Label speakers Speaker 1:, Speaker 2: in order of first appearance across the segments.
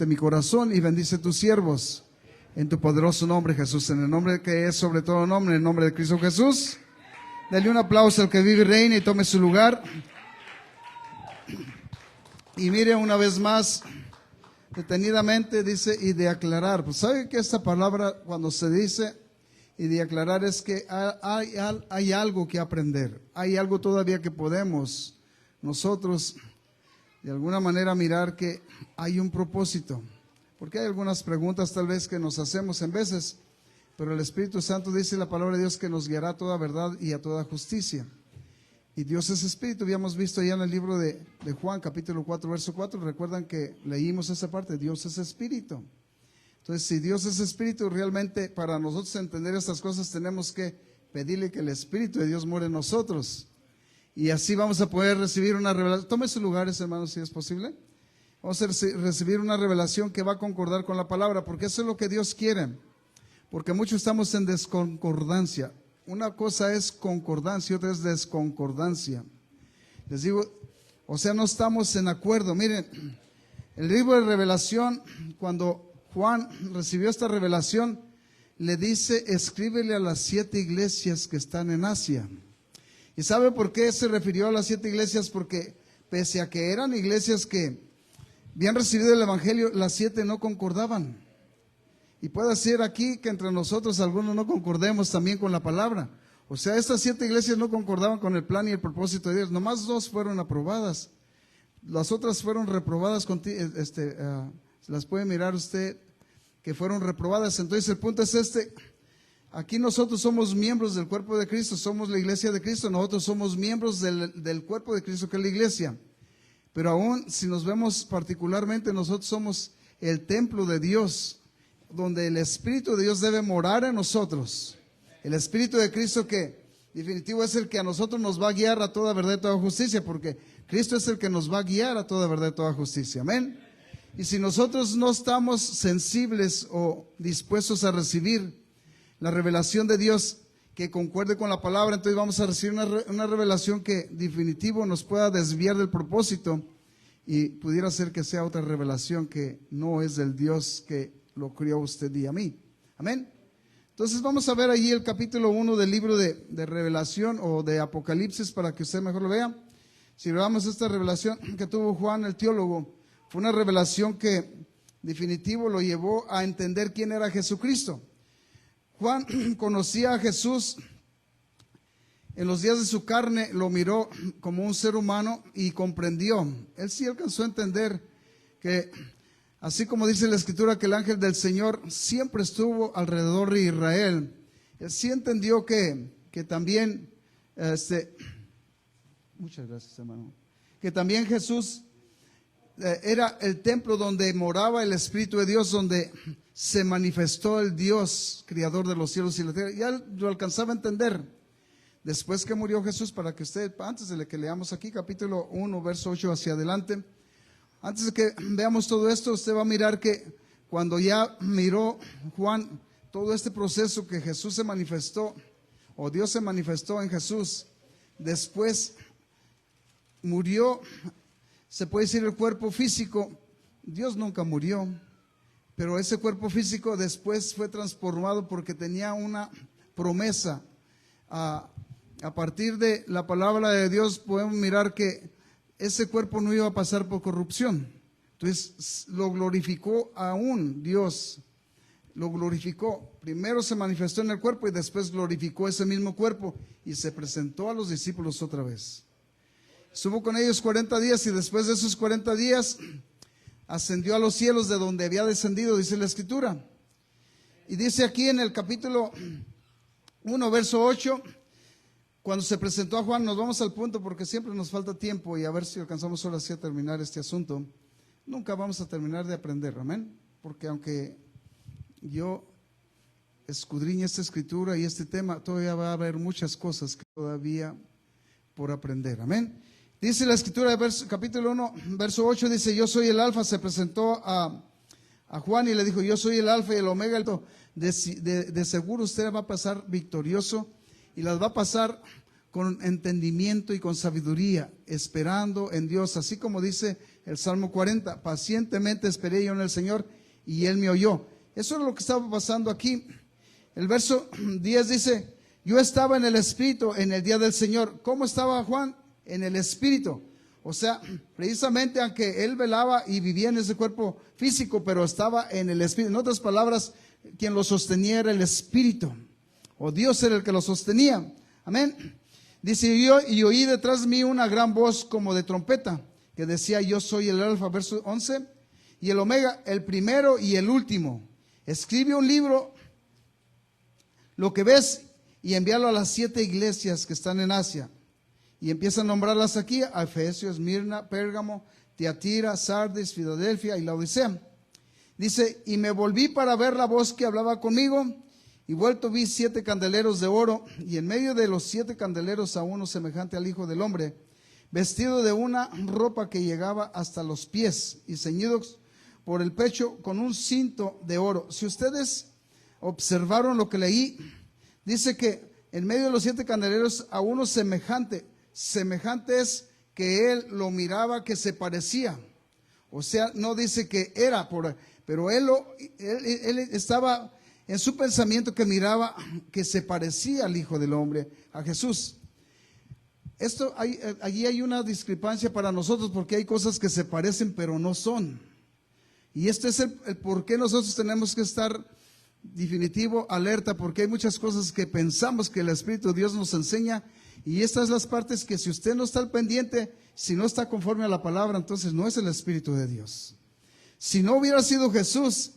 Speaker 1: mi corazón y bendice tus siervos en tu poderoso nombre, Jesús, en el nombre que es sobre todo nombre, en el nombre de Cristo Jesús. Dale un aplauso al que vive y reina y tome su lugar. Y mire una vez más, detenidamente dice, y de aclarar. Pues sabe que esta palabra cuando se dice y de aclarar es que hay algo que aprender. Hay algo todavía que podemos nosotros de alguna manera mirar que hay un propósito. Porque hay algunas preguntas tal vez que nos hacemos en veces, pero el Espíritu Santo dice la palabra de Dios que nos guiará a toda verdad y a toda justicia. Y Dios es Espíritu, habíamos visto ya en el libro de Juan, capítulo 4, verso 4, recuerdan que leímos esa parte, Dios es Espíritu. Entonces, si Dios es Espíritu, realmente para nosotros entender estas cosas tenemos que pedirle que el Espíritu de Dios more en nosotros. Y así vamos a poder recibir una revelación. Tome sus lugares, hermanos, si es posible. Vamos a recibir una revelación que va a concordar con la palabra, porque eso es lo que Dios quiere. Porque muchos estamos en desconcordancia. Una cosa es concordancia y otra es desconcordancia. Les digo, o sea, no estamos en acuerdo. Miren, el libro de Revelación, cuando Juan recibió esta revelación, le dice, escríbele a las 7 iglesias que están en Asia. ¿Y sabe por qué se refirió a las 7 iglesias? Porque pese a que eran iglesias que habían recibido el Evangelio, las 7 no concordaban. Y puede ser aquí que entre nosotros algunos no concordemos también con la palabra. O sea, estas 7 iglesias no concordaban con el plan y el propósito de Dios. Nomás 2 fueron aprobadas. Las otras fueron reprobadas. Las puede mirar usted que fueron reprobadas. Entonces el punto es este. Aquí nosotros somos miembros del cuerpo de Cristo, somos la iglesia de Cristo, nosotros somos miembros del cuerpo de Cristo que es la iglesia. Pero aún si nos vemos particularmente, nosotros somos el templo de Dios, donde el Espíritu de Dios debe morar en nosotros. El Espíritu de Cristo que definitivo es el que a nosotros nos va a guiar a toda verdad y toda justicia, porque Cristo es el que nos va a guiar a toda verdad y toda justicia. Amén. Y si nosotros no estamos sensibles o dispuestos a recibir la revelación de Dios que concuerde con la palabra, entonces vamos a recibir una revelación que definitivo nos pueda desviar del propósito y pudiera ser que sea otra revelación que no es del Dios que lo crió a usted y a mí. Amén. Entonces vamos a ver allí el capítulo 1 del libro de Revelación o de Apocalipsis para que usted mejor lo vea. Si veamos esta revelación que tuvo Juan el teólogo, fue una revelación que definitivo lo llevó a entender quién era Jesucristo. Juan conocía a Jesús en los días de su carne, lo miró como un ser humano y comprendió. Él sí alcanzó a entender que, así como dice la Escritura, que el ángel del Señor siempre estuvo alrededor de Israel. Él sí entendió que también, muchas gracias, hermano, que también Jesús era el templo donde moraba el Espíritu de Dios, donde se manifestó el Dios, creador de los cielos y la tierra. Ya lo alcanzaba a entender. Después que murió Jesús, para que usted, antes de que leamos aquí, capítulo 1, verso 8 hacia adelante, antes de que veamos todo esto, usted va a mirar que cuando ya miró Juan todo este proceso que Jesús se manifestó, o Dios se manifestó en Jesús, después murió, se puede decir el cuerpo físico. Dios nunca murió, pero ese cuerpo físico después fue transformado porque tenía una promesa. A partir de la palabra de Dios podemos mirar que ese cuerpo no iba a pasar por corrupción. Entonces lo glorificó aún Dios, lo glorificó. Primero se manifestó en el cuerpo y después glorificó ese mismo cuerpo y se presentó a los discípulos otra vez. Estuvo con ellos 40 días y después de esos 40 días ascendió a los cielos de donde había descendido, dice la Escritura. Y dice aquí en el capítulo 1, verso 8, cuando se presentó a Juan, nos vamos al punto porque siempre nos falta tiempo y a ver si alcanzamos ahora sí a terminar este asunto. Nunca vamos a terminar de aprender, amén. Porque aunque yo escudriñe esta Escritura y este tema, todavía va a haber muchas cosas que todavía por aprender, amén. Dice la Escritura, capítulo 1, verso 8, dice, yo soy el Alfa. Se presentó a Juan y le dijo, yo soy el Alfa y el Omega. De seguro usted va a pasar victorioso y las va a pasar con entendimiento y con sabiduría, esperando en Dios. Así como dice el Salmo 40, pacientemente esperé yo en el Señor y Él me oyó. Eso es lo que estaba pasando aquí. El verso 10 dice, yo estaba en el Espíritu en el día del Señor. ¿Cómo estaba Juan? En el Espíritu. O sea, precisamente aunque él velaba y vivía en ese cuerpo físico, pero estaba en el Espíritu. En otras palabras, quien lo sostenía era el Espíritu. O Dios era el que lo sostenía. Amén. Dice, yo y oí detrás de mí una gran voz como de trompeta, que decía, yo soy el Alfa, verso 11, y el Omega, el primero y el último. Escribe un libro, lo que ves, y envíalo a las 7 iglesias que están en Asia. Y empieza a nombrarlas aquí, a Efesios, Esmirna, Pérgamo, Tiatira, Sardis, Filadelfia y Laodicea. Dice, y me volví para ver la voz que hablaba conmigo, y vuelto vi 7 candeleros de oro, y en medio de los 7 candeleros a uno semejante al Hijo del Hombre, vestido de una ropa que llegaba hasta los pies, y ceñidos por el pecho con un cinto de oro. Si ustedes observaron lo que leí, dice que en medio de los 7 candeleros a uno semejante es que él lo miraba que se parecía. O sea, no dice que era, pero él estaba en su pensamiento que miraba que se parecía al Hijo del Hombre, a Jesús. Allí hay una discrepancia para nosotros porque hay cosas que se parecen pero no son. Y este es el por qué nosotros tenemos que estar definitivo, alerta, porque hay muchas cosas que pensamos que el Espíritu de Dios nos enseña, y estas son las partes que si usted no está al pendiente, si no está conforme a la palabra, entonces no es el Espíritu de Dios. Si no hubiera sido Jesús,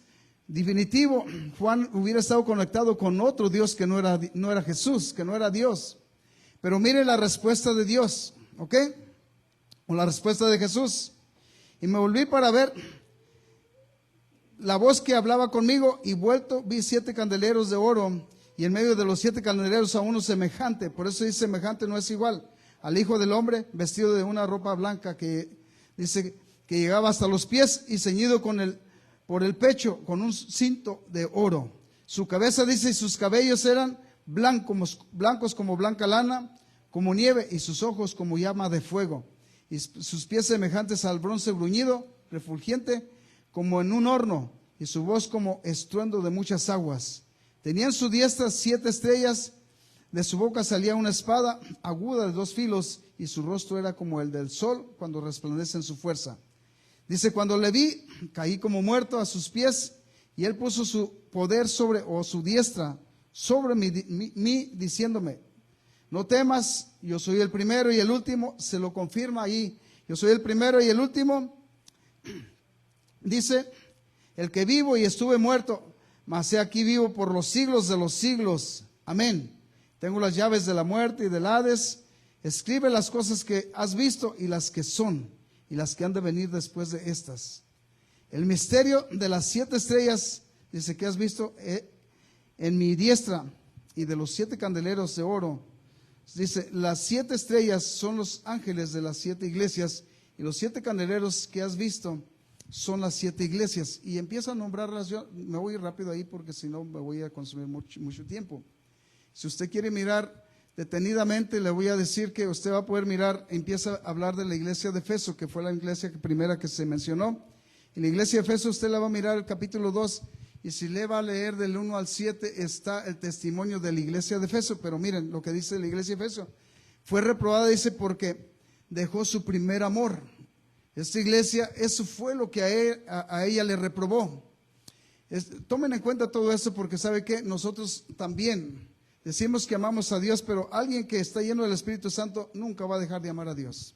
Speaker 1: definitivo, Juan hubiera estado conectado con otro Dios que no era Jesús, que no era Dios. Pero mire la respuesta de Dios, ¿ok? O la respuesta de Jesús. Y me volví para ver la voz que hablaba conmigo, y vuelto vi 7 candeleros de oro, y en medio de los 7 candeleros a uno semejante. Por eso dice semejante, no es igual, al Hijo del Hombre, vestido de una ropa blanca que dice que llegaba hasta los pies, y ceñido por el pecho con un cinto de oro. Su cabeza, dice, y sus cabellos eran blancos como blanca lana, como nieve, y sus ojos como llama de fuego, y sus pies semejantes al bronce bruñido, refulgente, como en un horno, y su voz como estruendo de muchas aguas. Tenía en su diestra 7 estrellas, de su boca salía una espada aguda de 2 filos, y su rostro era como el del sol cuando resplandece en su fuerza. Dice, cuando le vi, caí como muerto a sus pies, y él puso su poder su diestra sobre mí, diciéndome, no temas, yo soy el primero y el último. Se lo confirma ahí, yo soy el primero y el último. Dice, el que vivo y estuve muerto, mas he aquí vivo por los siglos de los siglos. Amén. Tengo las llaves de la muerte y del Hades. Escribe las cosas que has visto y las que son, y las que han de venir después de estas. El misterio de las 7 estrellas, dice, que has visto en mi diestra, y de los 7 candeleros de oro. Dice, las 7 estrellas son los ángeles de las 7 iglesias, y los 7 candeleros que has visto son las 7 iglesias. Y empieza a nombrarlas. Yo me voy rápido ahí porque si no me voy a consumir mucho tiempo. Si usted quiere mirar detenidamente, le voy a decir que usted va a poder mirar, empieza a hablar de la iglesia de Efeso, que fue la iglesia primera que se mencionó. En la iglesia de Efeso usted la va a mirar el capítulo 2, y si le va a leer del 1 al 7 está el testimonio de la iglesia de Efeso. Pero miren lo que dice la iglesia de Efeso. Fue reprobada, dice, porque dejó su primer amor. Esta iglesia, eso fue lo que a ella le reprobó. Tomen en cuenta todo eso, porque sabe que nosotros también decimos que amamos a Dios, pero alguien que está lleno del Espíritu Santo nunca va a dejar de amar a Dios.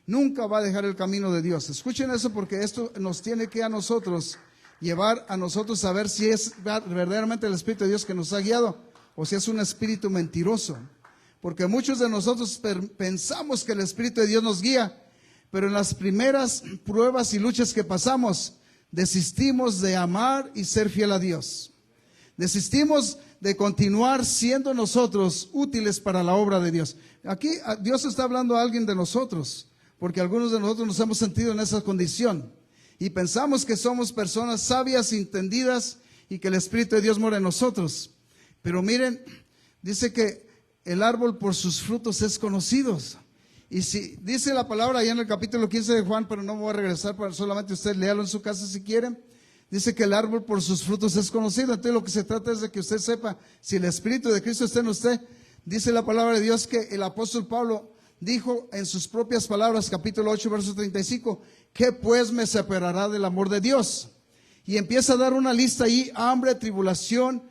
Speaker 1: Nunca va a dejar el camino de Dios. Escuchen eso, porque esto nos tiene que a nosotros llevar a nosotros a ver si es verdaderamente el Espíritu de Dios que nos ha guiado, o si es un espíritu mentiroso. Porque muchos de nosotros pensamos que el Espíritu de Dios nos guía, pero en las primeras pruebas y luchas que pasamos, desistimos de amar y ser fiel a Dios. Desistimos de continuar siendo nosotros útiles para la obra de Dios. Aquí Dios está hablando a alguien de nosotros, porque algunos de nosotros nos hemos sentido en esa condición y pensamos que somos personas sabias, entendidas, y que el Espíritu de Dios mora en nosotros. Pero miren, dice que el árbol por sus frutos es conocido. Y si dice la palabra allá en el capítulo 15 de Juan, pero no me voy a regresar, para solamente usted léalo en su casa si quieren. Dice que el árbol por sus frutos es conocido. Entonces lo que se trata es de que usted sepa si el Espíritu de Cristo está en usted. Dice la palabra de Dios que el apóstol Pablo dijo en sus propias palabras, capítulo 8, verso 35, ¿qué pues me separará del amor de Dios? Y empieza a dar una lista ahí: hambre, tribulación,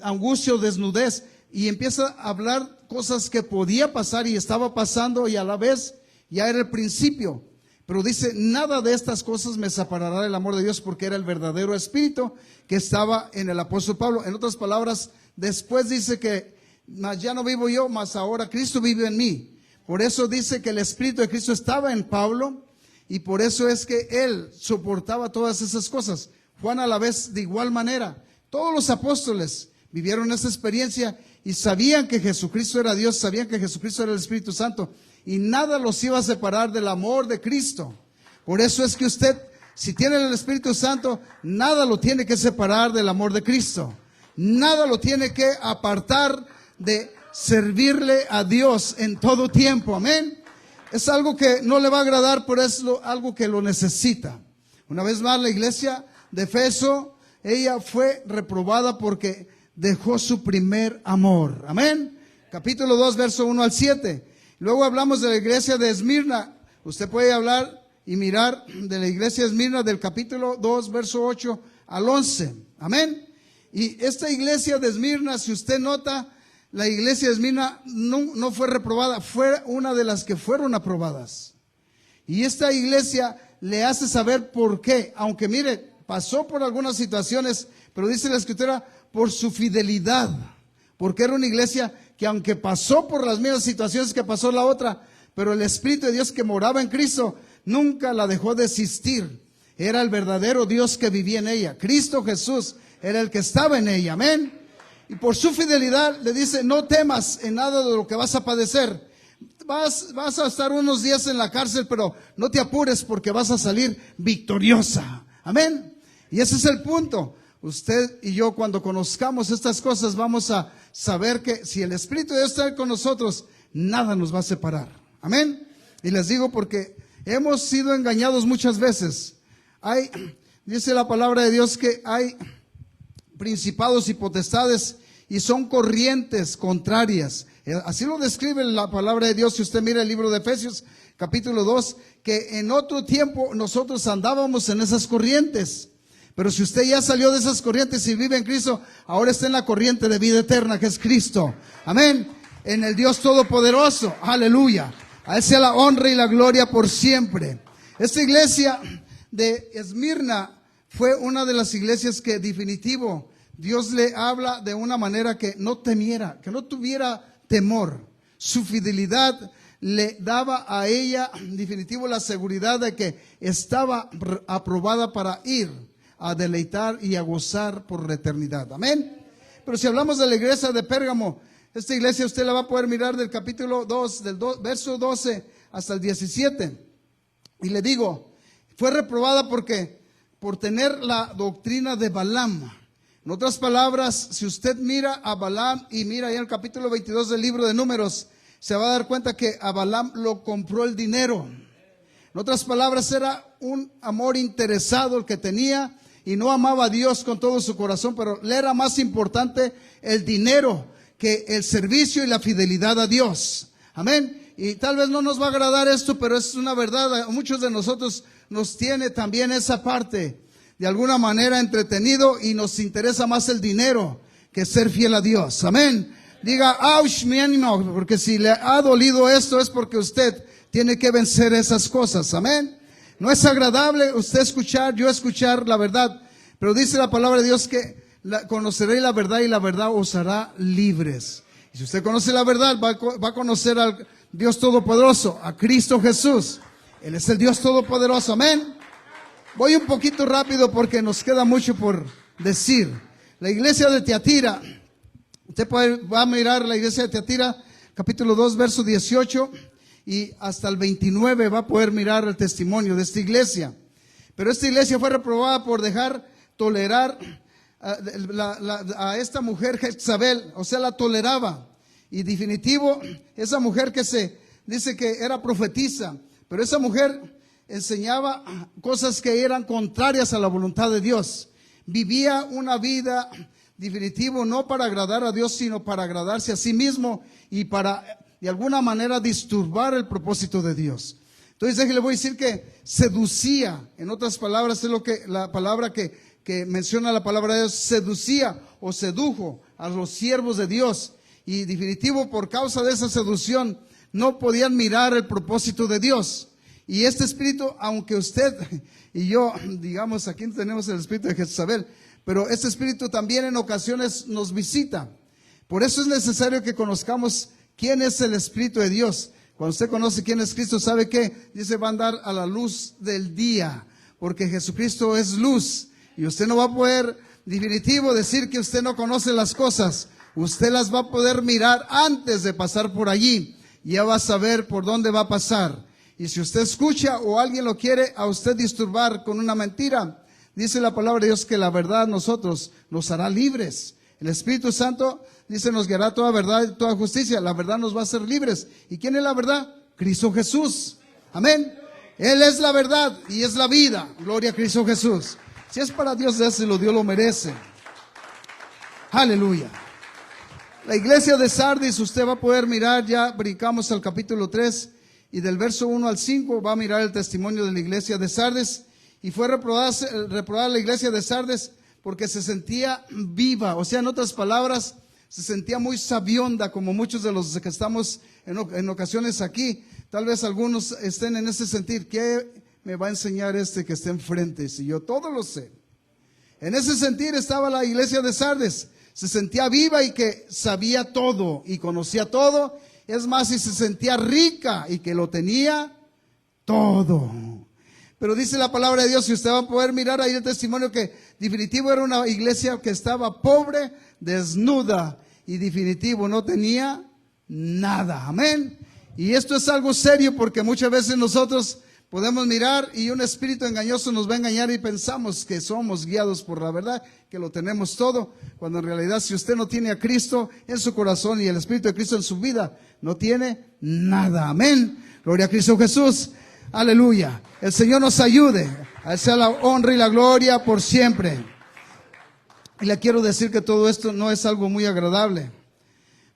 Speaker 1: angustia, desnudez. Y empieza a hablar cosas que podía pasar y estaba pasando, y a la vez ya era el principio. Pero dice, nada de estas cosas me separará del amor de Dios, porque era el verdadero espíritu que estaba en el apóstol Pablo. En otras palabras, después dice que mas ya no vivo yo, mas ahora Cristo vive en mí. Por eso dice que el espíritu de Cristo estaba en Pablo, y por eso es que él soportaba todas esas cosas. Juan a la vez de igual manera. Todos los apóstoles vivieron esa experiencia y sabían que Jesucristo era Dios, sabían que Jesucristo era el Espíritu Santo, y nada los iba a separar del amor de Cristo. Por eso es que usted, si tiene el Espíritu Santo, nada lo tiene que separar del amor de Cristo. Nada lo tiene que apartar de servirle a Dios en todo tiempo. Amén. Es algo que no le va a agradar, pero es algo que lo necesita. Una vez más, la iglesia de Efeso, ella fue reprobada porque dejó su primer amor. Amén. Capítulo 2, verso 1 al 7. Luego hablamos de la iglesia de Esmirna. Usted puede hablar y mirar de la iglesia de Esmirna del capítulo 2, verso 8 al 11. Amén. Y esta iglesia de Esmirna, si usted nota, la iglesia de Esmirna no fue reprobada, fue una de las que fueron aprobadas. Y esta iglesia le hace saber por qué, aunque mire, pasó por algunas situaciones, pero dice la escritura, por su fidelidad, porque era una iglesia que aunque pasó por las mismas situaciones que pasó la otra, pero el Espíritu de Dios que moraba en Cristo nunca la dejó desistir. Era el verdadero Dios que vivía en ella. Cristo Jesús era el que estaba en ella. Amén. Y por su fidelidad le dice, no temas en nada de lo que vas a padecer. Vas a estar unos días en la cárcel, pero no te apures porque vas a salir victoriosa. Amén. Y ese es el punto. Usted y yo, cuando conozcamos estas cosas, vamos a saber que si el Espíritu de Dios está con nosotros, nada nos va a separar. Amén. Y les digo porque hemos sido engañados muchas veces. Dice la palabra de Dios que hay principados y potestades y son corrientes contrarias. Así lo describe la palabra de Dios. Si usted mira el libro de Efesios, capítulo 2, que en otro tiempo nosotros andábamos en esas corrientes. Pero si usted ya salió de esas corrientes y vive en Cristo, ahora está en la corriente de vida eterna que es Cristo. Amén. En el Dios Todopoderoso. Aleluya. A Él sea la honra y la gloria por siempre. Esta iglesia de Esmirna fue una de las iglesias que definitivo Dios le habla de una manera que no temiera, que no tuviera temor. Su fidelidad le daba a ella definitivo la seguridad de que estaba aprobada para ir a deleitar y a gozar por la eternidad. Amén. Pero si hablamos de la iglesia de Pérgamo, esta iglesia usted la va a poder mirar del capítulo 2, verso 12 hasta el 17. Y le digo, fue reprobada por tener la doctrina de Balaam. En otras palabras, si usted mira a Balaam y mira ahí en el capítulo 22 del libro de Números, se va a dar cuenta que a Balaam lo compró el dinero. En otras palabras, era un amor interesado el que tenía y no amaba a Dios con todo su corazón, pero le era más importante el dinero que el servicio y la fidelidad a Dios. Amén. Y tal vez no nos va a agradar esto, pero es una verdad. A muchos de nosotros nos tiene también esa parte de alguna manera entretenido y nos interesa más el dinero que ser fiel a Dios. Amén. Diga, ouch, mi ánimo, porque si le ha dolido esto es porque usted tiene que vencer esas cosas. Amén. No es agradable usted escuchar, yo escuchar la verdad, pero dice la palabra de Dios que conoceréis la verdad y la verdad os hará libres. Y si usted conoce la verdad, va a conocer al Dios Todopoderoso, a Cristo Jesús. Él es el Dios Todopoderoso. Amén. Voy un poquito rápido porque nos queda mucho por decir. La iglesia de Tiatira, usted va a mirar la iglesia de Tiatira, capítulo 2, verso 18 y hasta el 29 va a poder mirar el testimonio de esta iglesia. Pero esta iglesia fue reprobada por dejar tolerar a esta mujer Jezabel, o sea, la toleraba. Y definitivo, esa mujer que se dice que era profetisa, pero esa mujer enseñaba cosas que eran contrarias a la voluntad de Dios. Vivía una vida definitivo no para agradar a Dios, sino para agradarse a sí mismo y para de alguna manera disturbar el propósito de Dios. Entonces le voy a decir que seducía, en otras palabras es lo que la palabra que menciona la palabra de Dios, seducía o sedujo a los siervos de Dios, y definitivo por causa de esa seducción no podían mirar el propósito de Dios. Y este espíritu, aunque usted y yo, digamos, aquí tenemos el espíritu de Jezabel, pero este espíritu también en ocasiones nos visita. Por eso es necesario que conozcamos quién es el Espíritu de Dios. Cuando usted conoce quién es Cristo, sabe que dice va a andar a la luz del día, porque Jesucristo es luz. Y usted no va a poder, definitivo, decir que usted no conoce las cosas. Usted las va a poder mirar antes de pasar por allí. Ya va a saber por dónde va a pasar. Y si usted escucha o alguien lo quiere a usted disturbar con una mentira, dice la palabra de Dios que la verdad nosotros nos hará libres. El Espíritu Santo dice nos guiará toda verdad y toda justicia. La verdad nos va a hacer libres. ¿Y quién es la verdad? Cristo Jesús. Amén. Él es la verdad y es la vida. Gloria a Cristo Jesús. Si es para Dios, déselo, Dios lo merece. Aleluya. La iglesia de Sardis, usted va a poder mirar, ya brincamos al capítulo 3 y del verso 1 al 5 va a mirar el testimonio de la iglesia de Sardis. Y fue reprobada la iglesia de Sardis porque se sentía viva, o sea, en otras palabras, se sentía muy sabionda, como muchos de los que estamos en ocasiones aquí. Tal vez algunos estén en ese sentir. ¿Qué me va a enseñar este que está enfrente? Si yo todo lo sé. En ese sentir estaba la iglesia de Sardis. Se sentía viva y que sabía todo y conocía todo. Es más, y se sentía rica y que lo tenía todo. Pero dice la palabra de Dios, y usted va a poder mirar ahí el testimonio, que definitivo era una iglesia que estaba pobre, desnuda, y definitivo no tenía nada. Amén. Y esto es algo serio, porque muchas veces nosotros podemos mirar y un espíritu engañoso nos va a engañar y pensamos que somos guiados por la verdad, que lo tenemos todo, cuando en realidad si usted no tiene a Cristo en su corazón y el Espíritu de Cristo en su vida, no tiene nada. Amén. Gloria a Cristo Jesús. Aleluya. El Señor nos ayude. A Él sea la honra y la gloria por siempre. Y le quiero decir que todo esto no es algo muy agradable,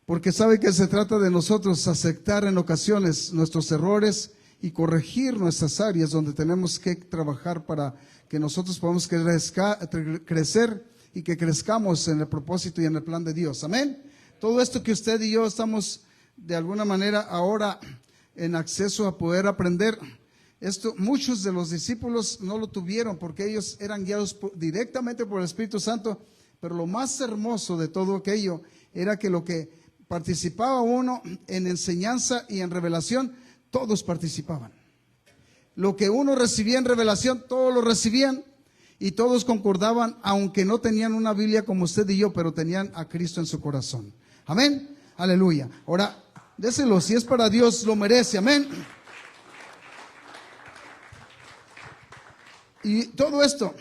Speaker 1: porque sabe que se trata de nosotros aceptar en ocasiones nuestros errores y corregir nuestras áreas donde tenemos que trabajar para que nosotros podamos crecer y que crezcamos en el propósito y en el plan de Dios. Amén. Todo esto que usted y yo estamos de alguna manera ahora en acceso a poder aprender, esto muchos de los discípulos no lo tuvieron porque ellos eran guiados directamente por el Espíritu Santo. Pero lo más hermoso de todo aquello era que lo que participaba uno en enseñanza y en revelación, todos participaban. Lo que uno recibía en revelación, todos lo recibían y todos concordaban, aunque no tenían una Biblia como usted y yo, pero tenían a Cristo en su corazón. Amén. Aleluya. Ahora, déselo, si es para Dios, lo merece. Amén. Y todo esto,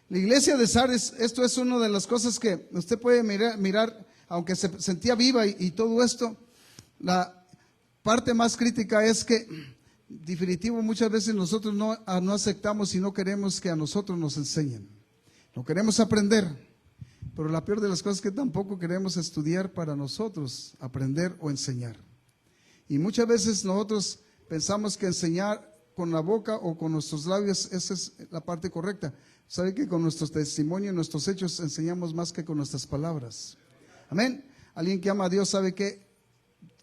Speaker 1: la iglesia de Sardis, esto es una de las cosas que usted puede mirar, aunque se sentía viva y todo esto. La parte más crítica es que, definitivo, muchas veces nosotros no aceptamos y no queremos que a nosotros nos enseñen. No queremos aprender, pero la peor de las cosas es que tampoco queremos estudiar para nosotros aprender o enseñar. Y muchas veces nosotros pensamos que enseñar con la boca o con nuestros labios, esa es la parte correcta. Sabe que con nuestros testimonios, nuestros hechos enseñamos más que con nuestras palabras. Amén. Alguien que ama a Dios sabe que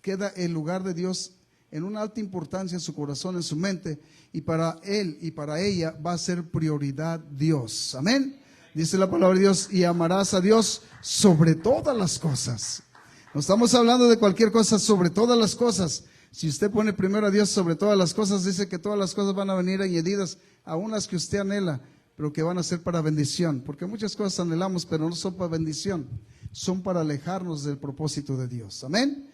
Speaker 1: queda el lugar de Dios en una alta importancia en su corazón, en su mente, y para él y para ella va a ser prioridad Dios. Amén. Dice la palabra de Dios, y amarás a Dios sobre todas las cosas. No estamos hablando de cualquier cosa, sobre todas las cosas. Si usted pone primero a Dios sobre todas las cosas, dice que todas las cosas van a venir añadidas a unas que usted anhela, pero que van a ser para bendición. Porque muchas cosas anhelamos, pero no son para bendición, son para alejarnos del propósito de Dios. Amén.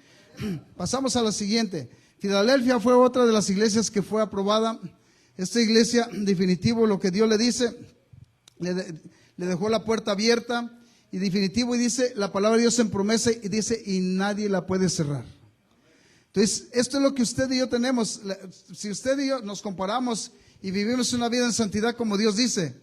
Speaker 1: Pasamos a la siguiente. Filadelfia fue otra de las iglesias que fue aprobada. Esta iglesia, en definitivo, lo que Dios le dice, le dejó la puerta abierta, y definitivo, y dice la palabra de Dios en promesa, y dice, y nadie la puede cerrar. Entonces, esto es lo que usted y yo tenemos. Si usted y yo nos comparamos y vivimos una vida en santidad como Dios dice,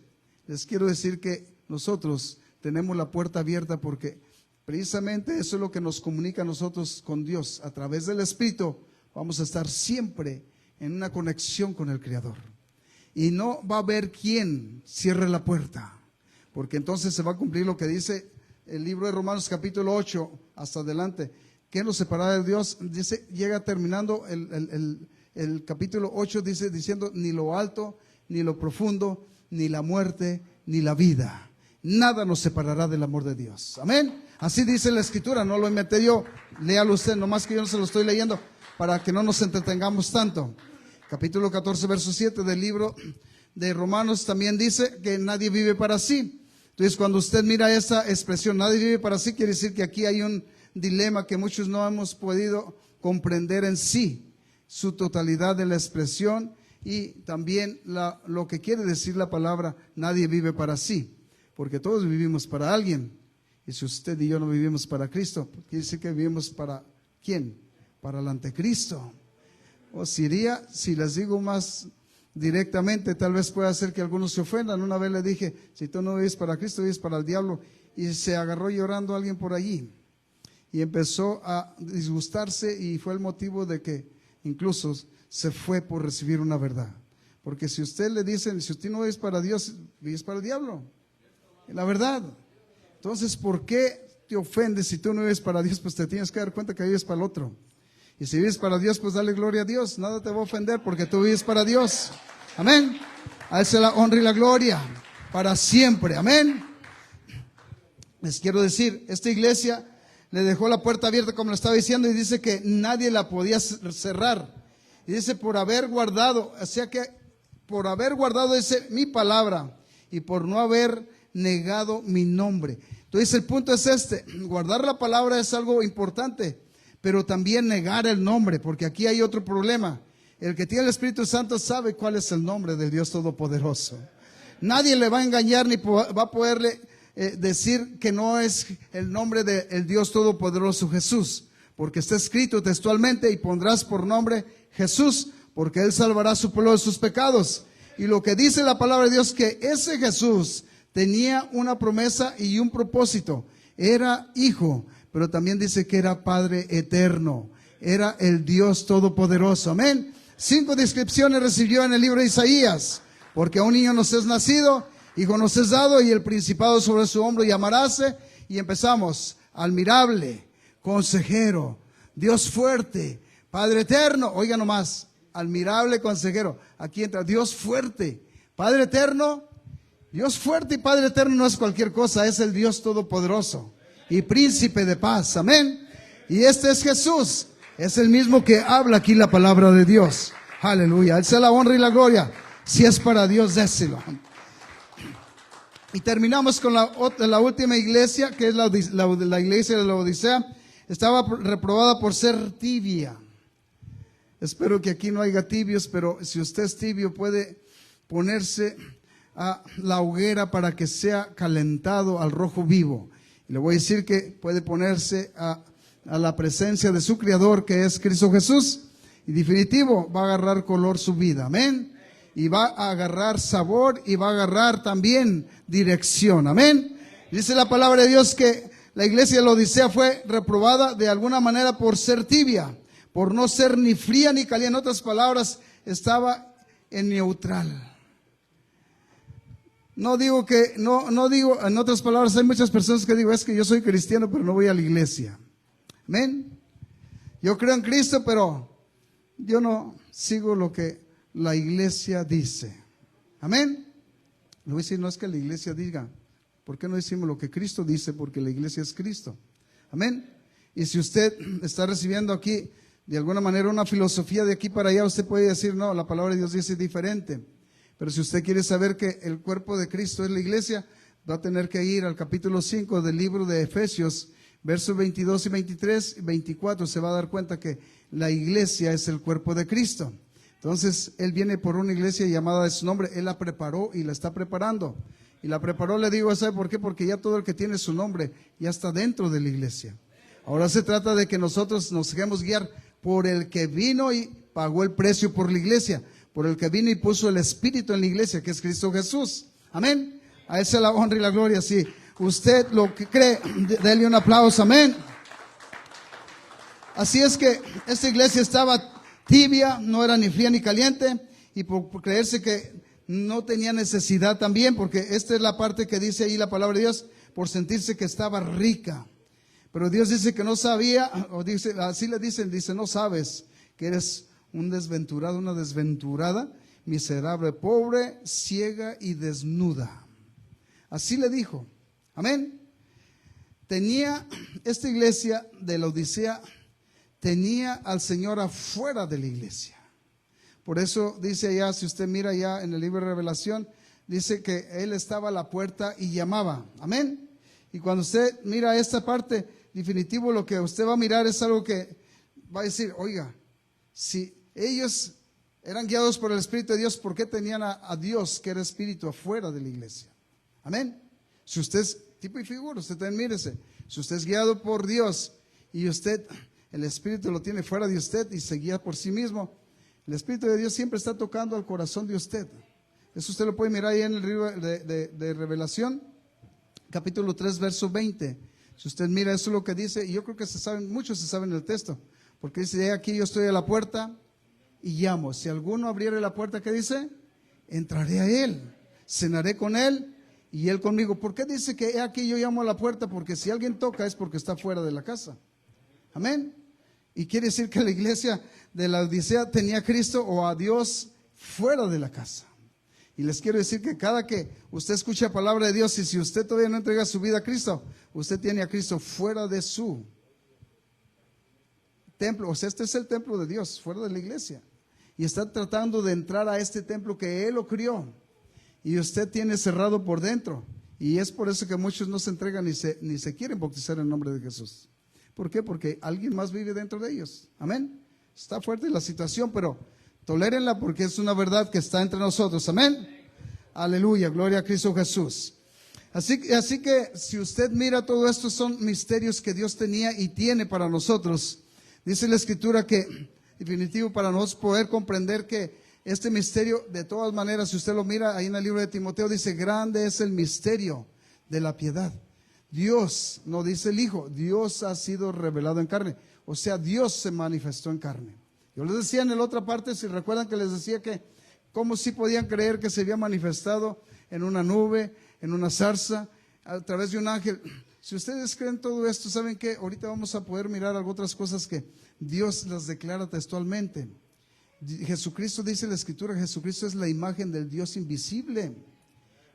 Speaker 1: les quiero decir que nosotros tenemos la puerta abierta, porque precisamente eso es lo que nos comunica a nosotros con Dios. A través del Espíritu vamos a estar siempre en una conexión con el Creador. Y no va a haber quien cierre la puerta, porque entonces se va a cumplir lo que dice el libro de Romanos capítulo 8 hasta adelante. ¿Qué nos separará de Dios? Dice, llega terminando el capítulo 8 diciendo, ni lo alto, ni lo profundo, ni la muerte, ni la vida. Nada nos separará del amor de Dios. Amén. Así dice la Escritura, no lo inventé yo. Léalo usted, nomás que yo no se lo estoy leyendo para que no nos entretengamos tanto. Capítulo 14, verso 7 del libro de Romanos también dice que nadie vive para sí. Entonces, cuando usted mira esa expresión, nadie vive para sí, quiere decir que aquí hay un dilema que muchos no hemos podido comprender en sí, su totalidad de la expresión y también lo que quiere decir la palabra, nadie vive para sí, porque todos vivimos para alguien. Y si usted y yo no vivimos para Cristo, quiere decir que vivimos para ¿quién? Para el anticristo. O si les digo más directamente, tal vez pueda hacer que algunos se ofendan. Una vez le dije, si tú no vives para Cristo, vives para el diablo. Y se agarró llorando alguien por allí. Y empezó a disgustarse, y fue el motivo de que incluso se fue por recibir una verdad. Porque si usted le dicen, si usted no vives para Dios, vives para el diablo. La verdad. Entonces, ¿por qué te ofendes? Si tú no vives para Dios, pues te tienes que dar cuenta que vives para el otro. Y si vives para Dios, pues dale gloria a Dios. Nada te va a ofender porque tú vives para Dios. Amén. A Él sea la honra y la gloria para siempre. Amén. Les quiero decir, esta iglesia le dejó la puerta abierta, como le estaba diciendo, y dice que nadie la podía cerrar. Y dice, por haber guardado, o sea que por haber guardado mi palabra y por no haber negado mi nombre. Entonces el punto es este, guardar la palabra es algo importante, pero también negar el nombre, porque aquí hay otro problema. El que tiene el Espíritu Santo sabe cuál es el nombre del Dios Todopoderoso. Nadie le va a engañar ni va a poderle decir que no es el nombre del Dios Todopoderoso Jesús, porque está escrito textualmente, y pondrás por nombre Jesús, porque Él salvará a su pueblo de sus pecados. Y lo que dice la palabra de Dios, que ese Jesús tenía una promesa y un propósito. Era hijo, pero también dice que era Padre eterno. Era el Dios Todopoderoso. Amén. 5 descripciones recibió en el libro de Isaías. Porque a un niño nos es nacido, hijo nos es dado, y el principado sobre su hombro llamaráse. Y empezamos. Admirable, consejero, Dios fuerte, Padre eterno. Oiga nomás, admirable, consejero. Aquí entra Dios fuerte, Padre eterno. Dios fuerte y Padre eterno no es cualquier cosa, es el Dios Todopoderoso y príncipe de paz. Amén. Y este es Jesús, es el mismo que habla aquí la palabra de Dios. Aleluya. Él sea la honra y la gloria. Si es para Dios, déselo. Y terminamos con la última iglesia, que es la iglesia de la Odisea. Estaba reprobada por ser tibia. Espero que aquí no haya tibios, pero si usted es tibio, puede ponerse a la hoguera para que sea calentado al rojo vivo. Y le voy a decir que puede ponerse a la presencia de su Creador, que es Cristo Jesús, y definitivo va a agarrar color su vida. Amén. Y va a agarrar sabor y va a agarrar también dirección. Amén. Dice la palabra de Dios que la iglesia de la Odisea fue reprobada de alguna manera por ser tibia, por no ser ni fría ni caliente. En otras palabras, estaba en neutral. No digo, en otras palabras, hay muchas personas que digo, es que yo soy cristiano, pero no voy a la iglesia. Amén. Yo creo en Cristo, pero yo no sigo lo que la iglesia dice. Amén. Le voy a decir, no es que la iglesia diga. ¿Por qué no decimos lo que Cristo dice? Porque la iglesia es Cristo. Amén. Y si usted está recibiendo aquí, de alguna manera, una filosofía de aquí para allá, usted puede decir, no, la palabra de Dios dice diferente. Pero si usted quiere saber que el cuerpo de Cristo es la iglesia, va a tener que ir al capítulo 5 del libro de Efesios, versos 22 y 23 y 24. Se va a dar cuenta que la iglesia es el cuerpo de Cristo. Entonces, Él viene por una iglesia llamada de su nombre. Él la preparó y la está preparando. Y la preparó, le digo, ¿sabe por qué? Porque ya todo el que tiene su nombre ya está dentro de la iglesia. Ahora se trata de que nosotros nos dejemos guiar por el que vino y pagó el precio por la iglesia, por el que vino y puso el Espíritu en la iglesia, que es Cristo Jesús. Amén. A Él sea la honra y la gloria. Si usted lo que cree, déle un aplauso. Amén. Así es que esta iglesia estaba tibia, no era ni fría ni caliente, y por creerse que no tenía necesidad también, porque esta es la parte que dice ahí la palabra de Dios, por sentirse que estaba rica. Pero Dios dice que no sabía, o dice, así le dicen, dice, no sabes que eres un desventurado, una desventurada, miserable, pobre, ciega y desnuda. Así le dijo. Amén. Tenía esta iglesia de la Odisea, tenía al Señor afuera de la iglesia. Por eso dice allá, si usted mira allá en el libro de Revelación, dice que Él estaba a la puerta y llamaba. Amén. Y cuando usted mira esta parte, definitivo lo que usted va a mirar es algo que va a decir, oiga, si ellos eran guiados por el Espíritu de Dios, ¿por qué tenían a Dios, que era Espíritu, afuera de la iglesia? Amén. Si usted es tipo y figura, usted también mírese. Si usted es guiado por Dios y usted, el Espíritu lo tiene fuera de usted y se guía por sí mismo, el Espíritu de Dios siempre está tocando al corazón de usted. Eso usted lo puede mirar ahí en el libro de Revelación, capítulo 3, verso 20. Si usted mira, eso es lo que dice, y yo creo que muchos se saben el texto, porque dice, aquí yo estoy a la puerta y llamo. Si alguno abriere la puerta, ¿qué dice? Entraré a él, cenaré con él y él conmigo. ¿Por qué dice que aquí yo llamo a la puerta? Porque si alguien toca es porque está fuera de la casa. Amén. Y quiere decir que la iglesia de la Odisea tenía a Cristo o a Dios fuera de la casa. Y les quiero decir que cada que usted escucha la palabra de Dios, y si usted todavía no entrega su vida a Cristo, usted tiene a Cristo fuera de su templo. O sea, este es el templo de Dios, fuera de la iglesia. Y está tratando de entrar a este templo que Él lo crió. Y usted tiene cerrado por dentro. Y es por eso que muchos no se entregan ni se quieren bautizar en nombre de Jesús. ¿Por qué? Porque alguien más vive dentro de ellos. Amén. Está fuerte la situación, pero tolérenla porque es una verdad que está entre nosotros. Amén. Aleluya, gloria a Cristo Jesús. Así que si usted mira, todo esto son misterios que Dios tenía y tiene para nosotros. Dice la Escritura que, definitivo, para nosotros poder comprender que este misterio, de todas maneras, si usted lo mira ahí en el libro de Timoteo, dice, grande es el misterio de la piedad. Dios, no dice el Hijo, Dios ha sido revelado en carne. O sea, Dios se manifestó en carne. Yo les decía en la otra parte, si recuerdan que les decía que cómo sí podían creer que se había manifestado en una nube, en una zarza, a través de un ángel. Si ustedes creen todo esto, ¿saben qué? Ahorita vamos a poder mirar otras cosas que Dios las declara textualmente. Jesucristo, dice la Escritura, Jesucristo es la imagen del Dios invisible.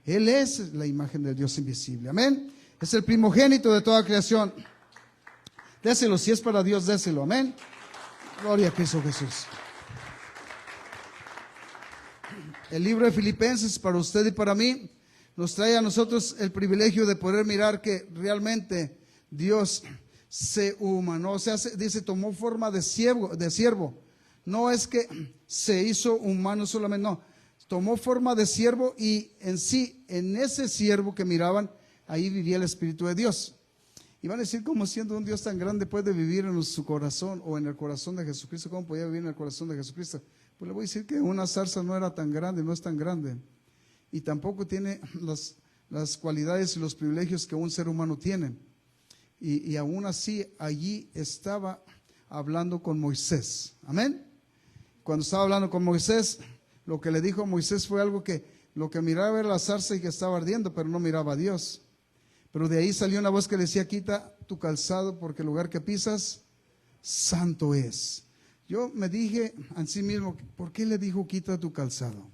Speaker 1: Él es la imagen del Dios invisible. Amén. Es el primogénito de toda creación. Déselo, si es para Dios, déselo. Amén. Gloria a Cristo Jesús. El libro de Filipenses, para usted y para mí, nos trae a nosotros el privilegio de poder mirar que realmente Dios se humanó. O sea, dice, tomó forma de siervo. No es que se hizo humano solamente, no. Tomó forma de siervo y en sí, en ese siervo que miraban, ahí vivía el Espíritu de Dios. Y van a decir, ¿cómo siendo un Dios tan grande puede vivir en su corazón o en el corazón de Jesucristo? ¿Cómo podía vivir en el corazón de Jesucristo? Pues le voy a decir que una zarza no era tan grande, no es tan grande. Y tampoco tiene las cualidades y los privilegios que un ser humano tiene. Y aún así, allí estaba hablando con Moisés. Amén. Cuando estaba hablando con Moisés, lo que le dijo a Moisés fue algo que lo que miraba era la zarza y que estaba ardiendo, pero no miraba a Dios. Pero de ahí salió una voz que le decía, quita tu calzado porque el lugar que pisas, santo es. Yo me dije a sí mismo, ¿por qué le dijo quita tu calzado?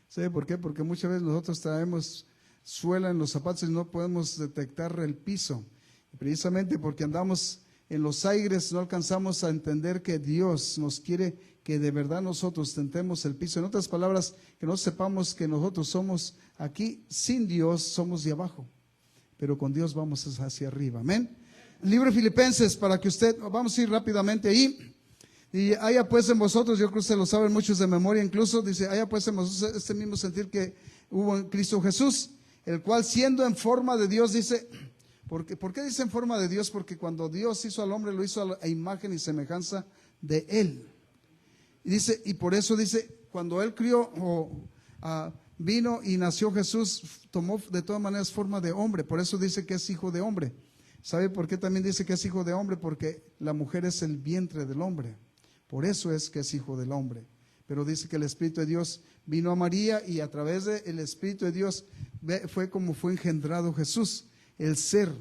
Speaker 1: ¿Sabe por qué? Porque muchas veces nosotros traemos suela en los zapatos y no podemos detectar el piso. Y precisamente porque andamos en los aires no alcanzamos a entender que Dios nos quiere que de verdad nosotros tentemos el piso. En otras palabras, que no sepamos que nosotros somos aquí, sin Dios somos de abajo. Pero con Dios vamos hacia arriba. Amén. El libro de Filipenses, para que usted, vamos a ir rápidamente ahí. Y haya pues en vosotros, yo creo que se lo saben muchos de memoria incluso, dice, haya pues en vosotros este mismo sentir que hubo en Cristo Jesús, el cual siendo en forma de Dios, dice, ¿por qué dice en forma de Dios? Porque cuando Dios hizo al hombre, lo hizo a imagen y semejanza de él. Y dice, y por eso dice, cuando él crió vino y nació Jesús, tomó de todas maneras forma de hombre. Por eso dice que es hijo de hombre. ¿Sabe por qué también dice que es hijo de hombre? Porque la mujer es el vientre del hombre. Por eso es que es hijo del hombre. Pero dice que el Espíritu de Dios vino a María y a través del Espíritu de Dios fue como fue engendrado Jesús, el ser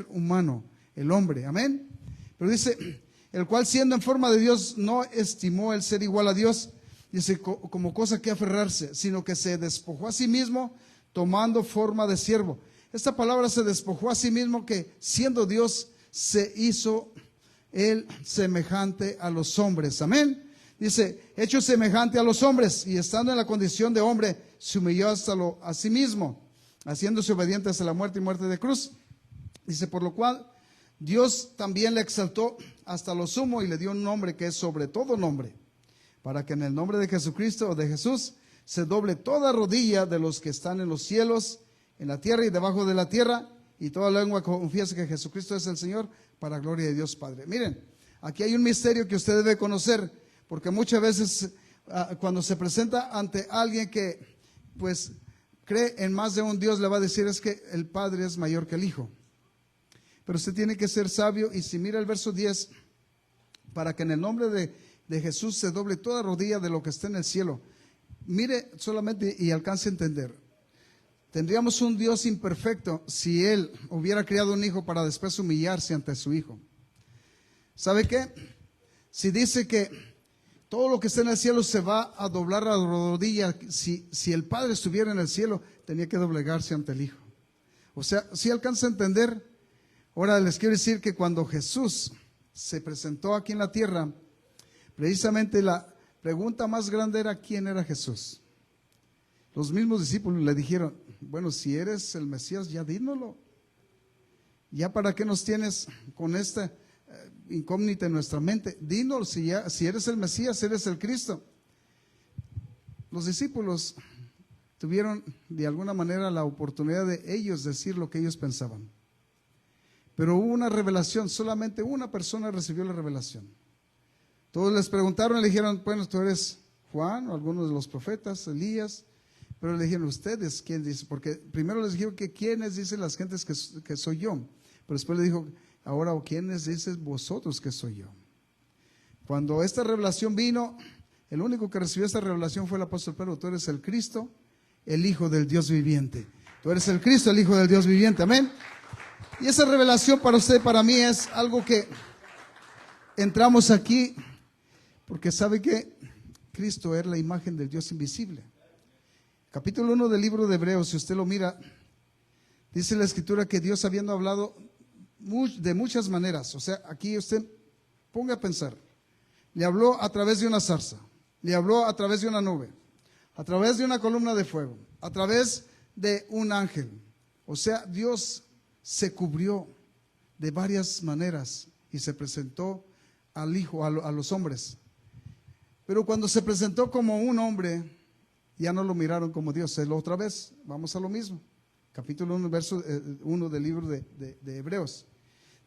Speaker 1: humano, el hombre. Amén. Pero dice, el cual siendo en forma de Dios no estimó el ser igual a Dios, dice, como cosa que aferrarse, sino que se despojó a sí mismo tomando forma de siervo. Esta palabra se despojó a sí mismo, que siendo Dios se hizo él semejante a los hombres. Amén. Dice, hecho semejante a los hombres, y estando en la condición de hombre, se humilló hasta a sí mismo, haciéndose obediente hasta la muerte y muerte de cruz. Dice, por lo cual Dios también le exaltó hasta lo sumo y le dio un nombre que es sobre todo nombre, para que en el nombre de Jesucristo o de Jesús se doble toda rodilla de los que están en los cielos, en la tierra y debajo de la tierra, y toda lengua confiese que Jesucristo es el Señor, para gloria de Dios Padre. Miren, aquí hay un misterio que usted debe conocer, porque muchas veces cuando se presenta ante alguien que pues cree en más de un Dios, le va a decir es que el Padre es mayor que el Hijo. Pero usted tiene que ser sabio, y si mira el verso 10, para que en el nombre de Jesús se doble toda rodilla de lo que está en el cielo. Mire solamente y alcance a entender. Tendríamos un Dios imperfecto si Él hubiera criado un hijo para después humillarse ante su hijo. ¿Sabe qué? Si dice que todo lo que está en el cielo se va a doblar la rodilla, si el Padre estuviera en el cielo, tenía que doblegarse ante el Hijo. O sea, si alcanza a entender. Ahora les quiero decir que cuando Jesús se presentó aquí en la tierra, precisamente la pregunta más grande era ¿quién era Jesús? Los mismos discípulos le dijeron, bueno, si eres el Mesías, ya dínoslo. ¿Ya para qué nos tienes con esta incógnita en nuestra mente? Dinos, si eres el Mesías, eres el Cristo. Los discípulos tuvieron de alguna manera la oportunidad de ellos decir lo que ellos pensaban. Pero hubo una revelación, solamente una persona recibió la revelación. Todos les preguntaron, le dijeron, bueno, tú eres Juan o algunos de los profetas, Elías. Pero le dijeron, ¿ustedes quién dice? Porque primero les dijeron que quiénes dicen las gentes que soy yo. Pero después le dijo, ahora ¿quiénes dicen vosotros que soy yo? Cuando esta revelación vino, el único que recibió esta revelación fue el apóstol Pedro. Tú eres el Cristo, el Hijo del Dios viviente. Tú eres el Cristo, el Hijo del Dios viviente. Amén. Y esa revelación para usted y para mí es algo que entramos aquí porque sabe que Cristo era la imagen del Dios invisible. Capítulo 1 del libro de Hebreos, si usted lo mira, dice la Escritura que Dios, habiendo hablado de muchas maneras, o sea, aquí usted ponga a pensar, le habló a través de una zarza, le habló a través de una nube, a través de una columna de fuego, a través de un ángel. O sea, Dios se cubrió de varias maneras y se presentó al Hijo, a los hombres. Pero cuando se presentó como un hombre, ya no lo miraron como Dios. Otra vez, vamos a lo mismo. Capítulo 1, verso 1 del libro de Hebreos.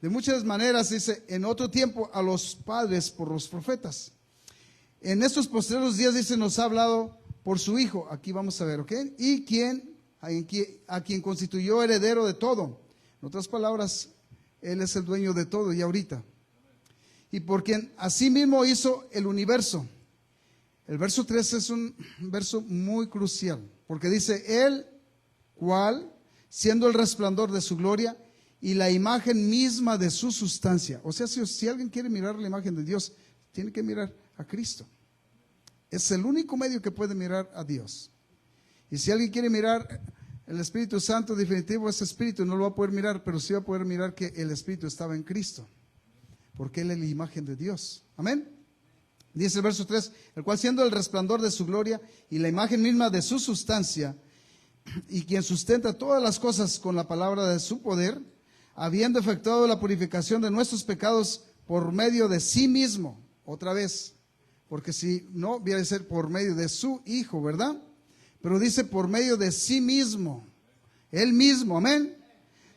Speaker 1: De muchas maneras dice, en otro tiempo a los padres por los profetas. En estos postreros días dice, nos ha hablado por su Hijo. Aquí vamos a ver, ¿ok? Y a quien constituyó heredero de todo. En otras palabras, Él es el dueño de todo y ahorita. Y por quien asimismo hizo el universo. El verso 3 es un verso muy crucial, porque dice, Él, cual, siendo el resplandor de su gloria y la imagen misma de su sustancia. O sea, si alguien quiere mirar la imagen de Dios, tiene que mirar a Cristo. Es el único medio que puede mirar a Dios. Y si alguien quiere mirar el Espíritu Santo, definitivo, ese Espíritu no lo va a poder mirar, pero sí va a poder mirar que el Espíritu estaba en Cristo, porque Él es la imagen de Dios. Amén. Dice el verso 3, el cual siendo el resplandor de su gloria y la imagen misma de su sustancia, y quien sustenta todas las cosas con la palabra de su poder, habiendo efectuado la purificación de nuestros pecados por medio de sí mismo, otra vez, porque si no, viene a ser por medio de su Hijo, ¿verdad? Pero dice por medio de sí mismo, Él mismo, amén,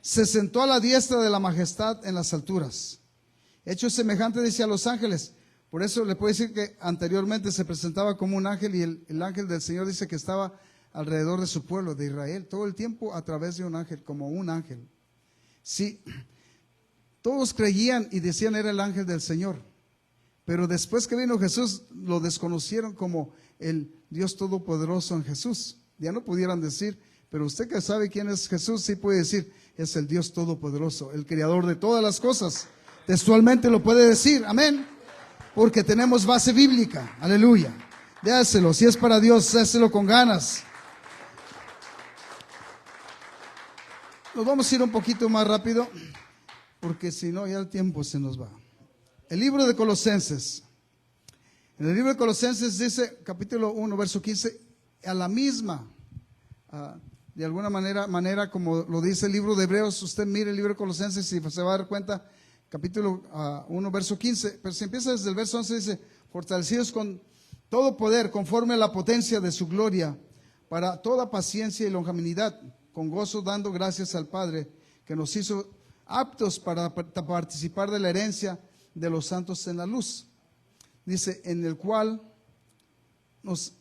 Speaker 1: se sentó a la diestra de la majestad en las alturas Hecho semejante, dice, a los ángeles. Por eso le puedo decir que anteriormente se presentaba como un ángel, y el ángel del Señor dice que estaba alrededor de su pueblo, de Israel, todo el tiempo a través de un ángel, como un ángel. Sí, todos creían y decían era el ángel del Señor, pero después que vino Jesús lo desconocieron como el Dios Todopoderoso en Jesús. Ya no pudieran decir, pero usted que sabe quién es Jesús, sí puede decir, es el Dios Todopoderoso, el creador de todas las cosas. Textualmente lo puede decir, amén, porque tenemos base bíblica, aleluya. Dáselo, si es para Dios, dáselo con ganas. Nos vamos a ir un poquito más rápido, porque si no ya el tiempo se nos va. El libro de Colosenses. En el libro de Colosenses dice, capítulo 1, verso 15, a la misma, de alguna manera como lo dice el libro de Hebreos. Usted mire el libro de Colosenses y se va a dar cuenta, capítulo 1, verso 15, pero si empieza desde el verso 11, dice, fortalecidos con todo poder, conforme a la potencia de su gloria, para toda paciencia y longanimidad, con gozo dando gracias al Padre, que nos hizo aptos para participar de la herencia de los santos en la luz. Dice, en el cual nos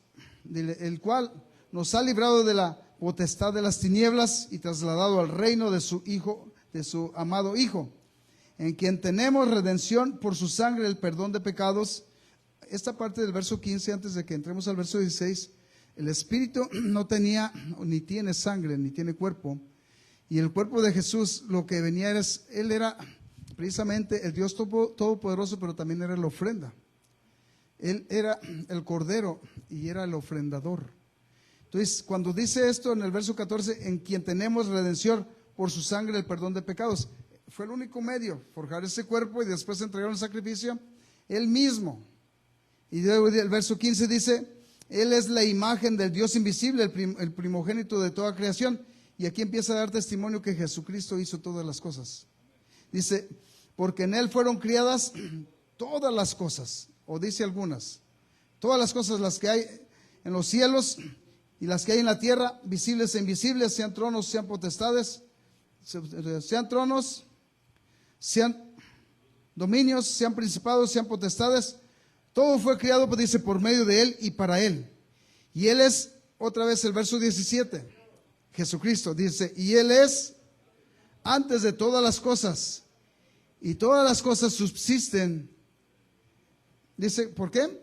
Speaker 1: ha librado de la potestad de las tinieblas y trasladado al reino de su Hijo, de su amado Hijo, en quien tenemos redención por su sangre, el perdón de pecados. Esta parte del verso 15, antes de que entremos al verso 16, el Espíritu no tenía, ni tiene sangre, ni tiene cuerpo. Y el cuerpo de Jesús, lo que venía era, Él era precisamente el Dios Todopoderoso, pero también era la ofrenda. Él era el Cordero y era el ofrendador. Entonces, cuando dice esto en el verso 14, en quien tenemos redención por su sangre, el perdón de pecados, fue el único medio, forjar ese cuerpo y después entregar un sacrificio, Él mismo. Y luego el verso 15 dice, Él es la imagen del Dios invisible, el primogénito de toda creación. Y aquí empieza a dar testimonio que Jesucristo hizo todas las cosas. Dice, porque en Él fueron criadas todas las cosas, o dice algunas, todas las cosas, las que hay en los cielos y las que hay en la tierra, visibles e invisibles, sean tronos, sean potestades, sean tronos, sean dominios, sean principados, sean potestades. Todo fue creado, pues dice, por medio de Él y para Él. Y Él es, otra vez el verso 17, Jesucristo dice, y Él es antes de todas las cosas, y todas las cosas subsisten. Dice, ¿por qué?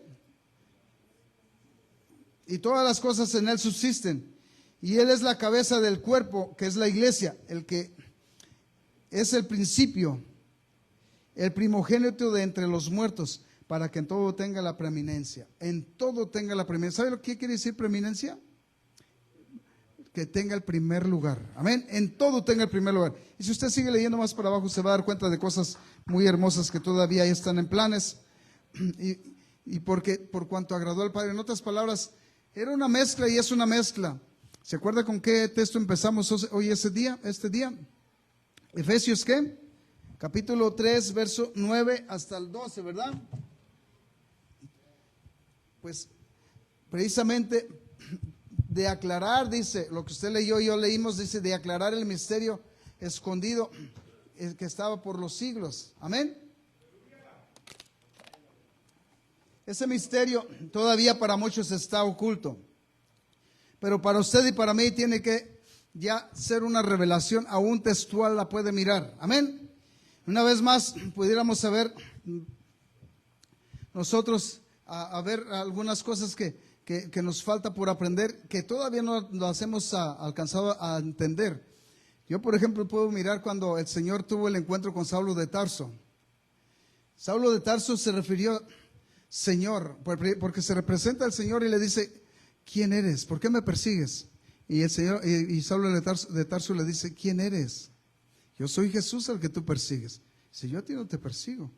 Speaker 1: Y todas las cosas en Él subsisten. Y Él es la cabeza del cuerpo, que es la iglesia, el que es el principio, el primogénito de entre los muertos, para que en todo tenga la preeminencia. En todo tenga la preeminencia. ¿Sabe lo que quiere decir preeminencia? Que tenga el primer lugar. Amén. En todo tenga el primer lugar. Y si usted sigue leyendo más para abajo, se va a dar cuenta de cosas muy hermosas que todavía están en planes. Y porque por cuanto agradó al Padre. En otras palabras, era una mezcla y es una mezcla. ¿Se acuerda con qué texto empezamos hoy este día? Efesios, ¿qué? Capítulo 3, verso 9 hasta el 12, ¿verdad? Pues precisamente de aclarar, dice, lo que usted leyó y yo leímos, dice, de aclarar el misterio escondido que estaba por los siglos. Amén. Ese misterio todavía para muchos está oculto, pero para usted y para mí tiene que ya ser una revelación, aún textual la puede mirar. Amén. Una vez más pudiéramos saber nosotros a ver algunas cosas que nos falta por aprender, que todavía no las hemos alcanzado a entender. Yo, por ejemplo, puedo mirar cuando el Señor tuvo el encuentro con Saulo de Tarso. Saulo de Tarso se refirió, Señor, porque se representa al Señor y le dice, ¿quién eres? ¿Por qué me persigues? Y el Señor, y Saulo de Tarso le dice, ¿quién eres? Yo soy Jesús al que tú persigues. Dice, yo a ti no te persigo.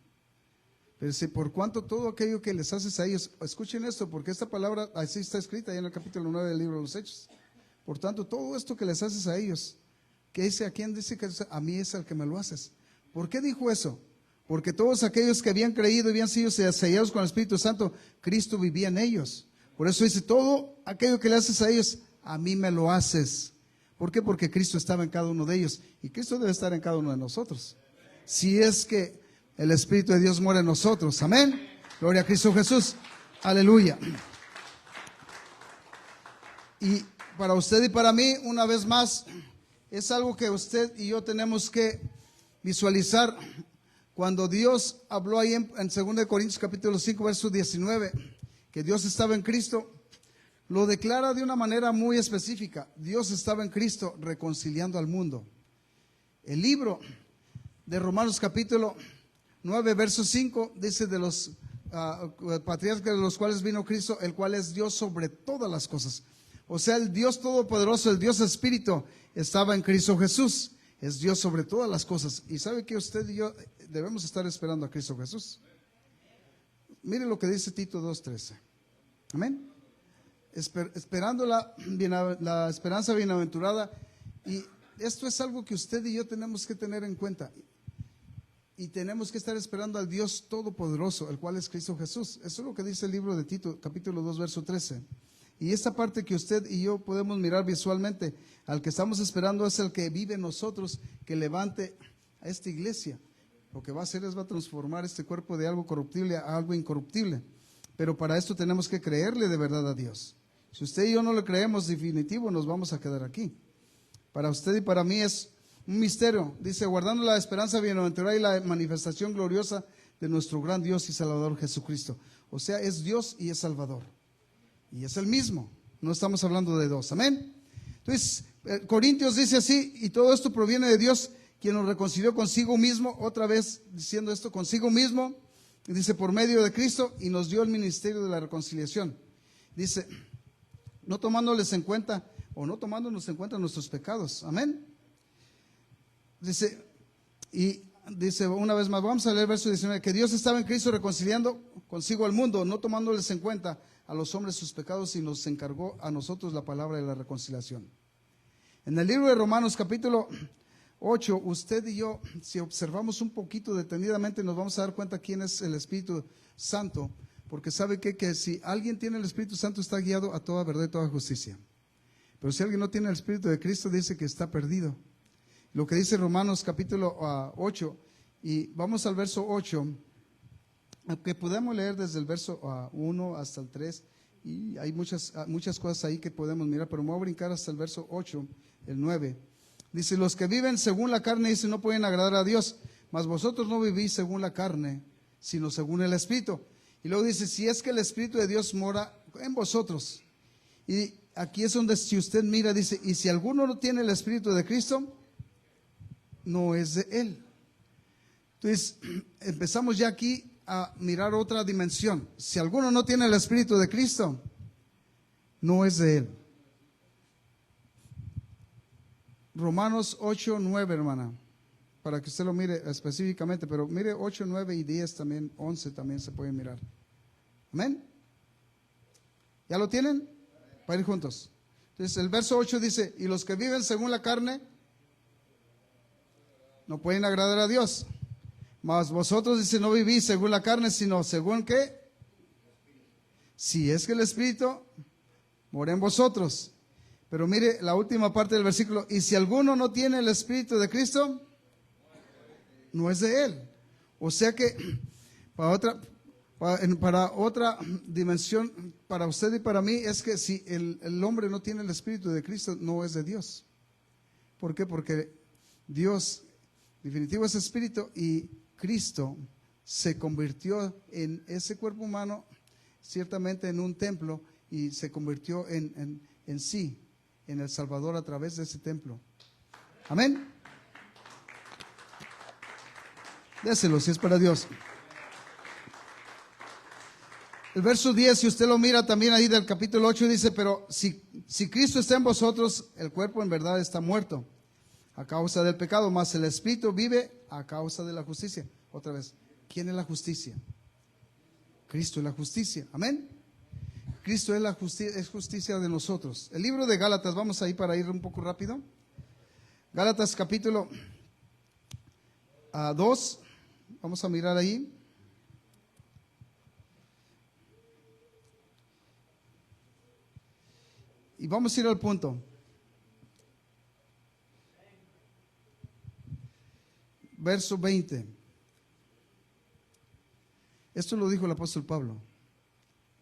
Speaker 1: Pero dice, por cuanto todo aquello que les haces a ellos, escuchen esto, porque esta palabra así está escrita ahí en el capítulo 9 del libro de los Hechos. Por tanto, todo esto que les haces a ellos, ¿qué dice? ¿A quién dice que a mí es al que me lo haces? ¿Por qué dijo eso? Porque todos aquellos que habían creído y habían sido sellados con el Espíritu Santo, Cristo vivía en ellos. Por eso dice, todo aquello que le haces a ellos, a mí me lo haces. ¿Por qué? Porque Cristo estaba en cada uno de ellos y Cristo debe estar en cada uno de nosotros. Si es que el Espíritu de Dios mora en nosotros. Amén. Gloria a Cristo Jesús. Aleluya. Y para usted y para mí, una vez más, es algo que usted y yo tenemos que visualizar. Cuando Dios habló ahí en 2 Corintios capítulo 5, verso 19, que Dios estaba en Cristo, lo declara de una manera muy específica. Dios estaba en Cristo reconciliando al mundo. El libro de Romanos capítulo 9, verso 5, dice de los patriarcas de los cuales vino Cristo, el cual es Dios sobre todas las cosas. O sea, el Dios todopoderoso, el Dios Espíritu, estaba en Cristo Jesús. Es Dios sobre todas las cosas. Y sabe que usted y yo debemos estar esperando a Cristo Jesús. Mire lo que dice Tito 2:13. Amén. Esperando la esperanza bienaventurada. Y esto es algo que usted y yo tenemos que tener en cuenta. Y tenemos que estar esperando al Dios todopoderoso, el cual es Cristo Jesús. Eso es lo que dice el libro de Tito, capítulo 2, verso 13. Y esta parte que usted y yo podemos mirar visualmente, al que estamos esperando es el que vive en nosotros, que levante a esta iglesia. Lo que va a hacer es va a transformar este cuerpo de algo corruptible a algo incorruptible. Pero para esto tenemos que creerle de verdad a Dios. Si usted y yo no le creemos, definitivo nos vamos a quedar aquí. Para usted y para mí es un misterio. Dice, guardando la esperanza bienaventurada y la manifestación gloriosa de nuestro gran Dios y Salvador Jesucristo. O sea, es Dios y es Salvador. Y es el mismo. No estamos hablando de dos. Amén. Entonces, Corintios dice así, y todo esto proviene de Dios, quien nos reconcilió consigo mismo, otra vez diciendo esto, consigo mismo, y dice, por medio de Cristo, y nos dio el ministerio de la reconciliación. Dice, no tomándoles en cuenta, o no tomándonos en cuenta nuestros pecados. Amén. Dice, y dice una vez más, vamos a leer el verso 19, que Dios estaba en Cristo reconciliando consigo al mundo, no tomándoles en cuenta a los hombres sus pecados, y nos encargó a nosotros la palabra de la reconciliación. En el libro de Romanos capítulo 8, usted y yo, si observamos un poquito detenidamente, nos vamos a dar cuenta quién es el Espíritu Santo, porque sabe que si alguien tiene el Espíritu Santo está guiado a toda verdad y toda justicia. Pero si alguien no tiene el Espíritu de Cristo, dice que está perdido. Lo que dice Romanos capítulo 8, y vamos al verso 8, que podemos leer desde el verso 1 hasta el 3, y hay muchas cosas ahí que podemos mirar, pero me voy a brincar hasta el verso 8, el 9. Dice, los que viven según la carne, dice, no pueden agradar a Dios, mas vosotros no vivís según la carne, sino según el Espíritu. Y luego dice, si es que el Espíritu de Dios mora en vosotros. Y aquí es donde si usted mira, dice, y si alguno no tiene el Espíritu de Cristo, no es de Él. Entonces, empezamos ya aquí a mirar otra dimensión. Si alguno no tiene el Espíritu de Cristo, no es de Él. Romanos 8, 9, hermana, para que usted lo mire específicamente, pero mire 8, 9 y 10 también, 11 también se puede mirar. Amén. ¿Ya lo tienen? Para ir juntos. Entonces el verso 8 dice, y los que viven según la carne no pueden agradar a Dios. Mas vosotros, dice, no vivís según la carne, sino según ¿qué? Si es que el Espíritu mora en vosotros. Pero mire la última parte del versículo, y si alguno no tiene el Espíritu de Cristo, no es de Él. O sea que para otra dimensión, para usted y para mí, es que si el hombre no tiene el Espíritu de Cristo, no es de Dios. ¿Por qué? Porque Dios, definitivo, es Espíritu, y Cristo se convirtió en ese cuerpo humano, ciertamente en un templo, y se convirtió en sí, en el Salvador a través de ese templo. Amén. Déselo si es para Dios. El verso 10, si usted lo mira también ahí del capítulo 8, dice, pero si Cristo está en vosotros, el cuerpo en verdad está muerto a causa del pecado, mas el Espíritu vive a causa de la justicia. Otra vez, ¿quién es la justicia? Cristo es la justicia. Amén. Cristo es la justicia, es justicia de nosotros. El libro de Gálatas, vamos ahí para ir un poco rápido. Gálatas capítulo 2, vamos a mirar ahí. Y vamos a ir al punto. Verso 20. Esto lo dijo el apóstol Pablo.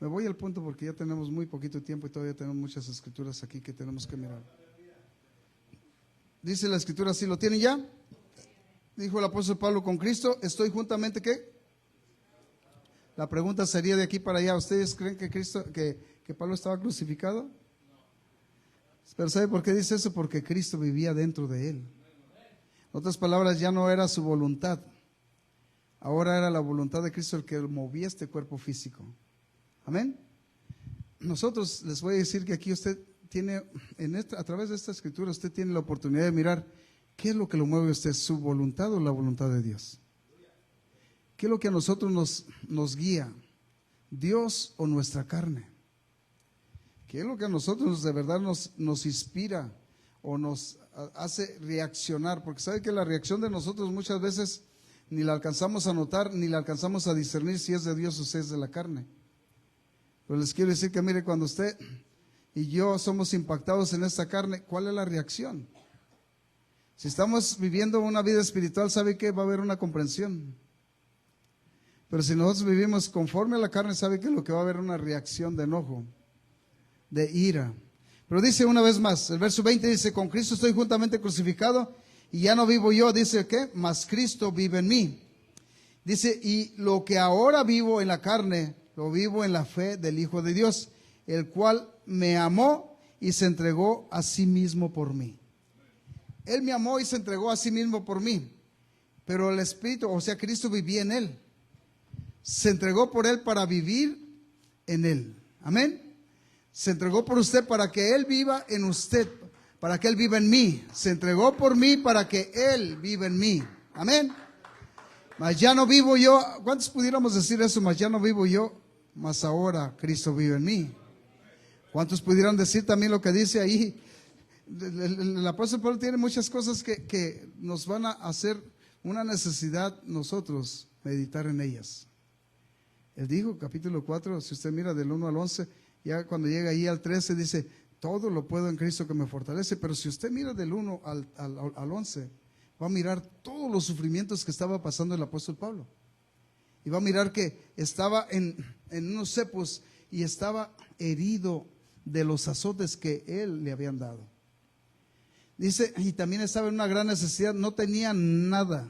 Speaker 1: Me voy al punto porque ya tenemos muy poquito tiempo y todavía tenemos muchas escrituras aquí que tenemos que mirar. Dice la escritura así, ¿lo tienen ya? Dijo el apóstol Pablo, con Cristo estoy juntamente, ¿qué? La pregunta sería de aquí para allá, ¿ustedes creen que que Pablo estaba crucificado? Pero ¿sabe por qué dice eso? Porque Cristo vivía dentro de él. En otras palabras, ya no era su voluntad. Ahora era la voluntad de Cristo el que movía este cuerpo físico. Amén. Nosotros les voy a decir que aquí usted tiene, a través de esta escritura, usted tiene la oportunidad de mirar qué es lo que lo mueve a usted, su voluntad o la voluntad de Dios. ¿Qué es lo que a nosotros nos guía? ¿Dios o nuestra carne? ¿Qué es lo que a nosotros de verdad nos inspira o nos hace reaccionar? Porque sabe que la reacción de nosotros muchas veces ni la alcanzamos a notar, ni la alcanzamos a discernir si es de Dios o si es de la carne. Pero les quiero decir que mire, cuando usted y yo somos impactados en esta carne, ¿cuál es la reacción? Si estamos viviendo una vida espiritual, ¿sabe que va a haber una comprensión? Pero si nosotros vivimos conforme a la carne, ¿sabe que lo que va a haber una reacción de enojo, de ira? Pero dice una vez más, el verso 20 dice, con Cristo estoy juntamente crucificado y ya no vivo yo, dice ¿qué? Mas Cristo vive en mí. Dice, y lo que ahora vivo en la carne, lo vivo en la fe del Hijo de Dios, el cual me amó y se entregó a sí mismo por mí. Él me amó y se entregó a sí mismo por mí. Pero el Espíritu, o sea, Cristo vivía en él. Se entregó por él para vivir en él. Amén. Se entregó por usted para que él viva en usted, para que él viva en mí. Se entregó por mí para que él viva en mí. Amén. Mas ya no vivo yo. ¿Cuántos pudiéramos decir eso? Mas ya no vivo yo, mas ahora Cristo vive en mí. ¿Cuántos pudieran decir también lo que dice ahí? El apóstol Pablo tiene muchas cosas que nos van a hacer una necesidad nosotros meditar en ellas. Él dijo, capítulo 4, si usted mira del 1 al 11, ya cuando llega ahí al 13 dice, todo lo puedo en Cristo que me fortalece. Pero si usted mira del 1 al 11, va a mirar todos los sufrimientos que estaba pasando el apóstol Pablo. Y va a mirar que estaba en unos cepos y estaba herido de los azotes que él le habían dado. Dice, y también estaba en una gran necesidad, no tenía nada.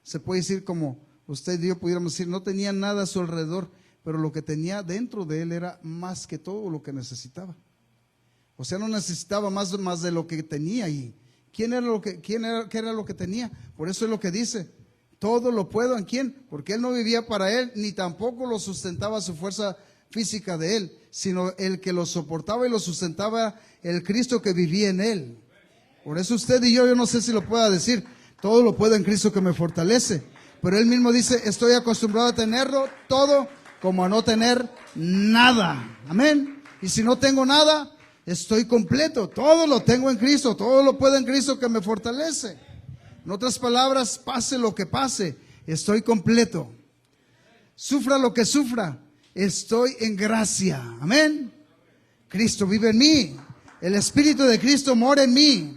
Speaker 1: Se puede decir como usted y yo pudiéramos decir, no tenía nada a su alrededor, pero lo que tenía dentro de él era más que todo lo que necesitaba. O sea, no necesitaba más de lo que tenía ahí. ¿Qué era lo que tenía? Por eso es lo que dice, todo lo puedo ¿en quién? Porque él no vivía para él, ni tampoco lo sustentaba su fuerza física de él, sino el que lo soportaba y lo sustentaba el Cristo que vivía en él. Por eso usted y yo no sé si lo pueda decir, todo lo puedo en Cristo que me fortalece. Pero él mismo dice, estoy acostumbrado a tenerlo todo como a no tener nada. Amén. Y si no tengo nada, estoy completo. Todo lo tengo en Cristo, todo lo puedo en Cristo que me fortalece. En otras palabras, pase lo que pase, estoy completo. Sufra lo que sufra, estoy en gracia. Amén. Cristo vive en mí. El Espíritu de Cristo mora en mí.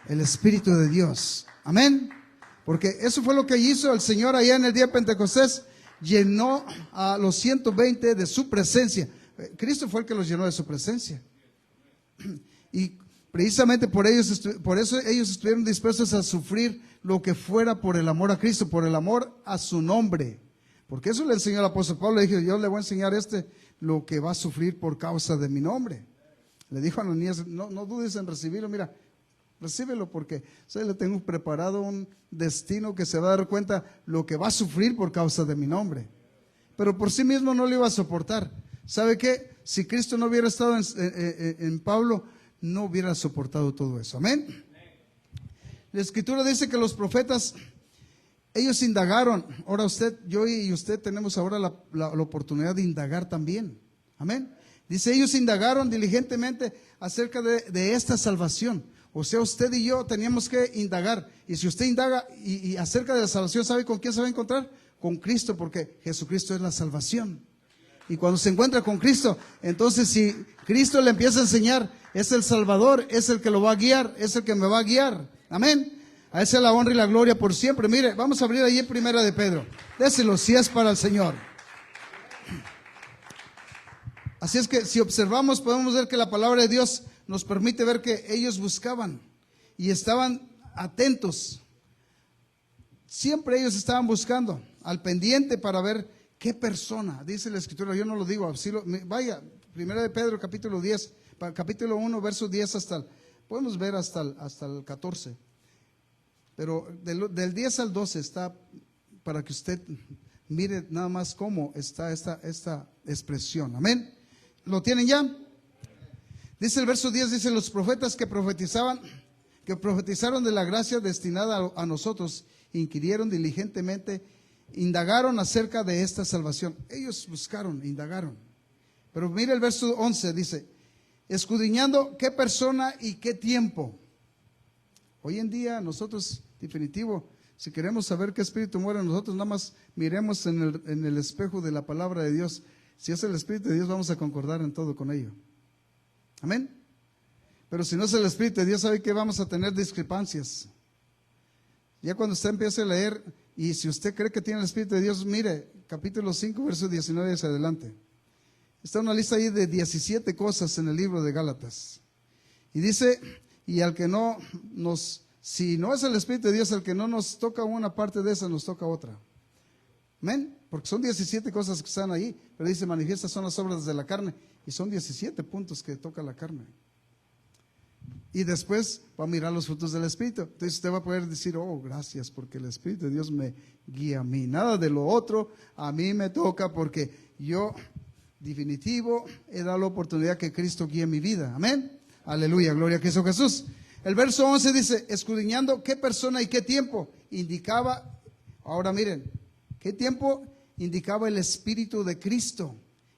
Speaker 1: El Espíritu de Dios. Amén. Porque eso fue lo que hizo el Señor allá en el día de Pentecostés. Llenó a los 120 de su presencia. Cristo fue el que los llenó de su presencia. Y precisamente por eso ellos estuvieron dispuestos a sufrir lo que fuera por el amor a Cristo, por el amor a su nombre. Porque eso le enseñó el apóstol Pablo. Le dijo, yo le voy a enseñar lo que va a sufrir por causa de mi nombre. Le dijo a Ananías, no dudes en recibirlo, mira, recíbelo porque le tengo preparado un destino que se va a dar cuenta lo que va a sufrir por causa de mi nombre. Pero por sí mismo no lo iba a soportar. ¿Sabe qué? Si Cristo no hubiera estado en Pablo, no hubiera soportado todo eso. Amén. La Escritura dice que los profetas, ellos indagaron. Ahora yo y usted tenemos ahora la oportunidad de indagar también. Amén. Dice, ellos indagaron diligentemente acerca de esta salvación. O sea, usted y yo teníamos que indagar. Y si usted indaga y acerca de la salvación, ¿sabe con quién se va a encontrar? Con Cristo, porque Jesucristo es la salvación. Y cuando se encuentra con Cristo, entonces si Cristo le empieza a enseñar, es el Salvador, es el que lo va a guiar, es el que me va a guiar. Amén. A esa es la honra y la gloria por siempre. Mire, vamos a abrir ahí en Primera de Pedro. Déselo si es para el Señor. Así es que si observamos podemos ver que la palabra de Dios nos permite ver que ellos buscaban y estaban atentos. Siempre ellos estaban buscando, al pendiente para ver qué persona, dice la Escritura, yo no lo digo, vaya, Primera de Pedro capítulo 10, capítulo 1, verso 10 podemos ver hasta el 14, pero del 10 al 12 está para que usted mire nada más cómo está esta expresión, amén. ¿Lo tienen ya? Dice el verso 10, dice los profetas que profetizaron de la gracia destinada a nosotros, inquirieron diligentemente, indagaron acerca de esta salvación. Ellos buscaron, indagaron. Pero mire el verso 11, dice, escudriñando qué persona y qué tiempo. Hoy en día nosotros, definitivo, si queremos saber qué espíritu muere en nosotros, nada más miremos en el espejo de la palabra de Dios. Si es el Espíritu de Dios, vamos a concordar en todo con ello. Amén. Pero si no es el Espíritu de Dios, sabe que vamos a tener discrepancias. Ya cuando usted empiece a leer, y si usted cree que tiene el Espíritu de Dios, mire, capítulo 5, verso 19 hacia adelante. Está una lista ahí de 17 cosas en el libro de Gálatas. Y dice, y al que si no es el Espíritu de Dios, al que no nos toca una parte de esa, nos toca otra. Amén. Porque son 17 cosas que están ahí, pero dice, manifiestas son las obras de la carne, y son 17 puntos que toca la carne. Y después va a mirar los frutos del Espíritu. Entonces usted va a poder decir, oh, gracias, porque el Espíritu de Dios me guía a mí. Nada de lo otro a mí me toca, porque yo, definitivo, he dado la oportunidad que Cristo guíe mi vida. Amén. Aleluya, gloria a Cristo Jesús. El verso 11 dice, escudriñando qué persona y qué tiempo indicaba. Ahora miren, qué tiempo indicaba el Espíritu de Cristo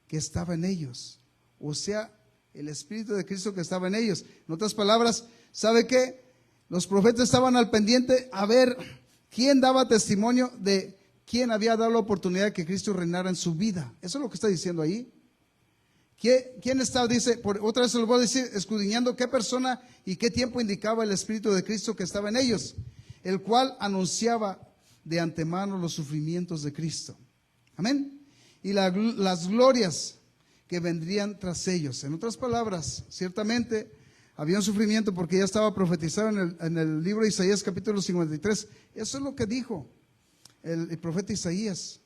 Speaker 1: que estaba en ellos. O sea, el Espíritu de Cristo que estaba en ellos. En otras palabras, ¿sabe qué? Los profetas estaban al pendiente a ver quién daba testimonio de quién había dado la oportunidad de que Cristo reinara en su vida. Eso es lo que está diciendo ahí. ¿Quién está? Dice, otra vez se lo voy a decir, escudriñando qué persona y qué tiempo indicaba el Espíritu de Cristo que estaba en ellos, el cual anunciaba de antemano los sufrimientos de Cristo. Amén. Y las glorias que vendrían tras ellos. En otras palabras, ciertamente había un sufrimiento porque ya estaba profetizado en el libro de Isaías capítulo 53. Eso es lo que dijo el profeta Isaías.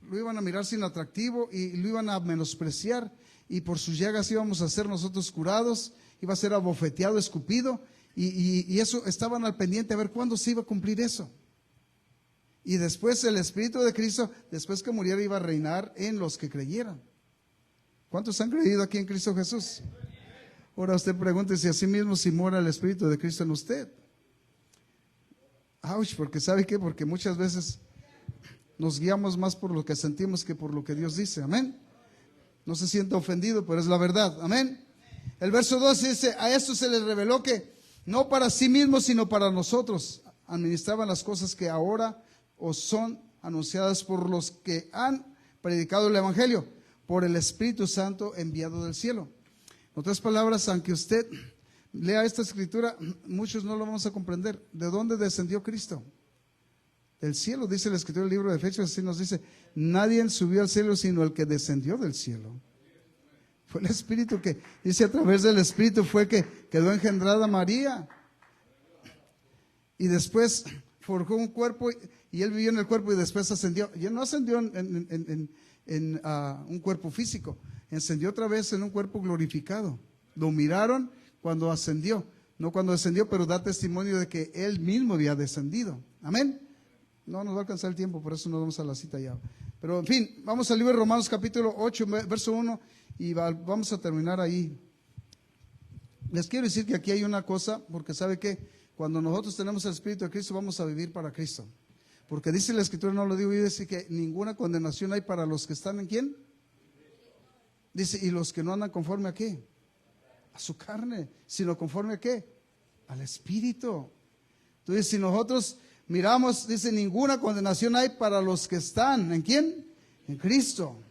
Speaker 1: Lo iban a mirar sin atractivo y lo iban a menospreciar, y por sus llagas íbamos a ser nosotros curados, iba a ser abofeteado, escupido, y eso estaban al pendiente a ver cuándo se iba a cumplir eso. Y después el Espíritu de Cristo, después que muriera, iba a reinar en los que creyeran. ¿Cuántos han creído aquí en Cristo Jesús? Ahora usted pregúntese a sí mismo si mora el Espíritu de Cristo en usted. Ouch, porque ¿sabe qué? Porque muchas veces nos guiamos más por lo que sentimos que por lo que Dios dice. Amén. No se sienta ofendido, pero es la verdad. Amén. El verso 12 dice, a esto se les reveló que no para sí mismos, sino para nosotros administraban las cosas que ahora os son anunciadas por los que han predicado el Evangelio, por el Espíritu Santo enviado del cielo. En otras palabras, aunque usted lea esta escritura, muchos no lo vamos a comprender. ¿De dónde descendió Cristo? Del cielo, dice la escritura del libro de Efesios, así nos dice, nadie subió al cielo sino el que descendió del cielo. Fue el Espíritu que, dice, a través del Espíritu fue que quedó engendrada María. Y después forjó un cuerpo y él vivió en el cuerpo y después ascendió. Y él no ascendió en un cuerpo físico, ascendió otra vez en un cuerpo glorificado. Lo miraron cuando ascendió, no cuando descendió, pero da testimonio de que él mismo había descendido. Amén. No nos va a alcanzar el tiempo, por eso nos vamos a la cita ya. Pero en fin, vamos al libro de Romanos capítulo 8, verso 1, y vamos a terminar ahí. Les quiero decir que aquí hay una cosa, porque sabe que cuando nosotros tenemos el Espíritu de Cristo, vamos a vivir para Cristo. Porque dice la Escritura, no lo digo yo, dice que ninguna condenación hay para los que están en ¿quién? Dice, y los que no andan conforme a ¿qué? A su carne, sino conforme a ¿qué? Al Espíritu. Entonces, si nosotros miramos, dice, ninguna condenación hay para los que están ¿en quién? En Cristo.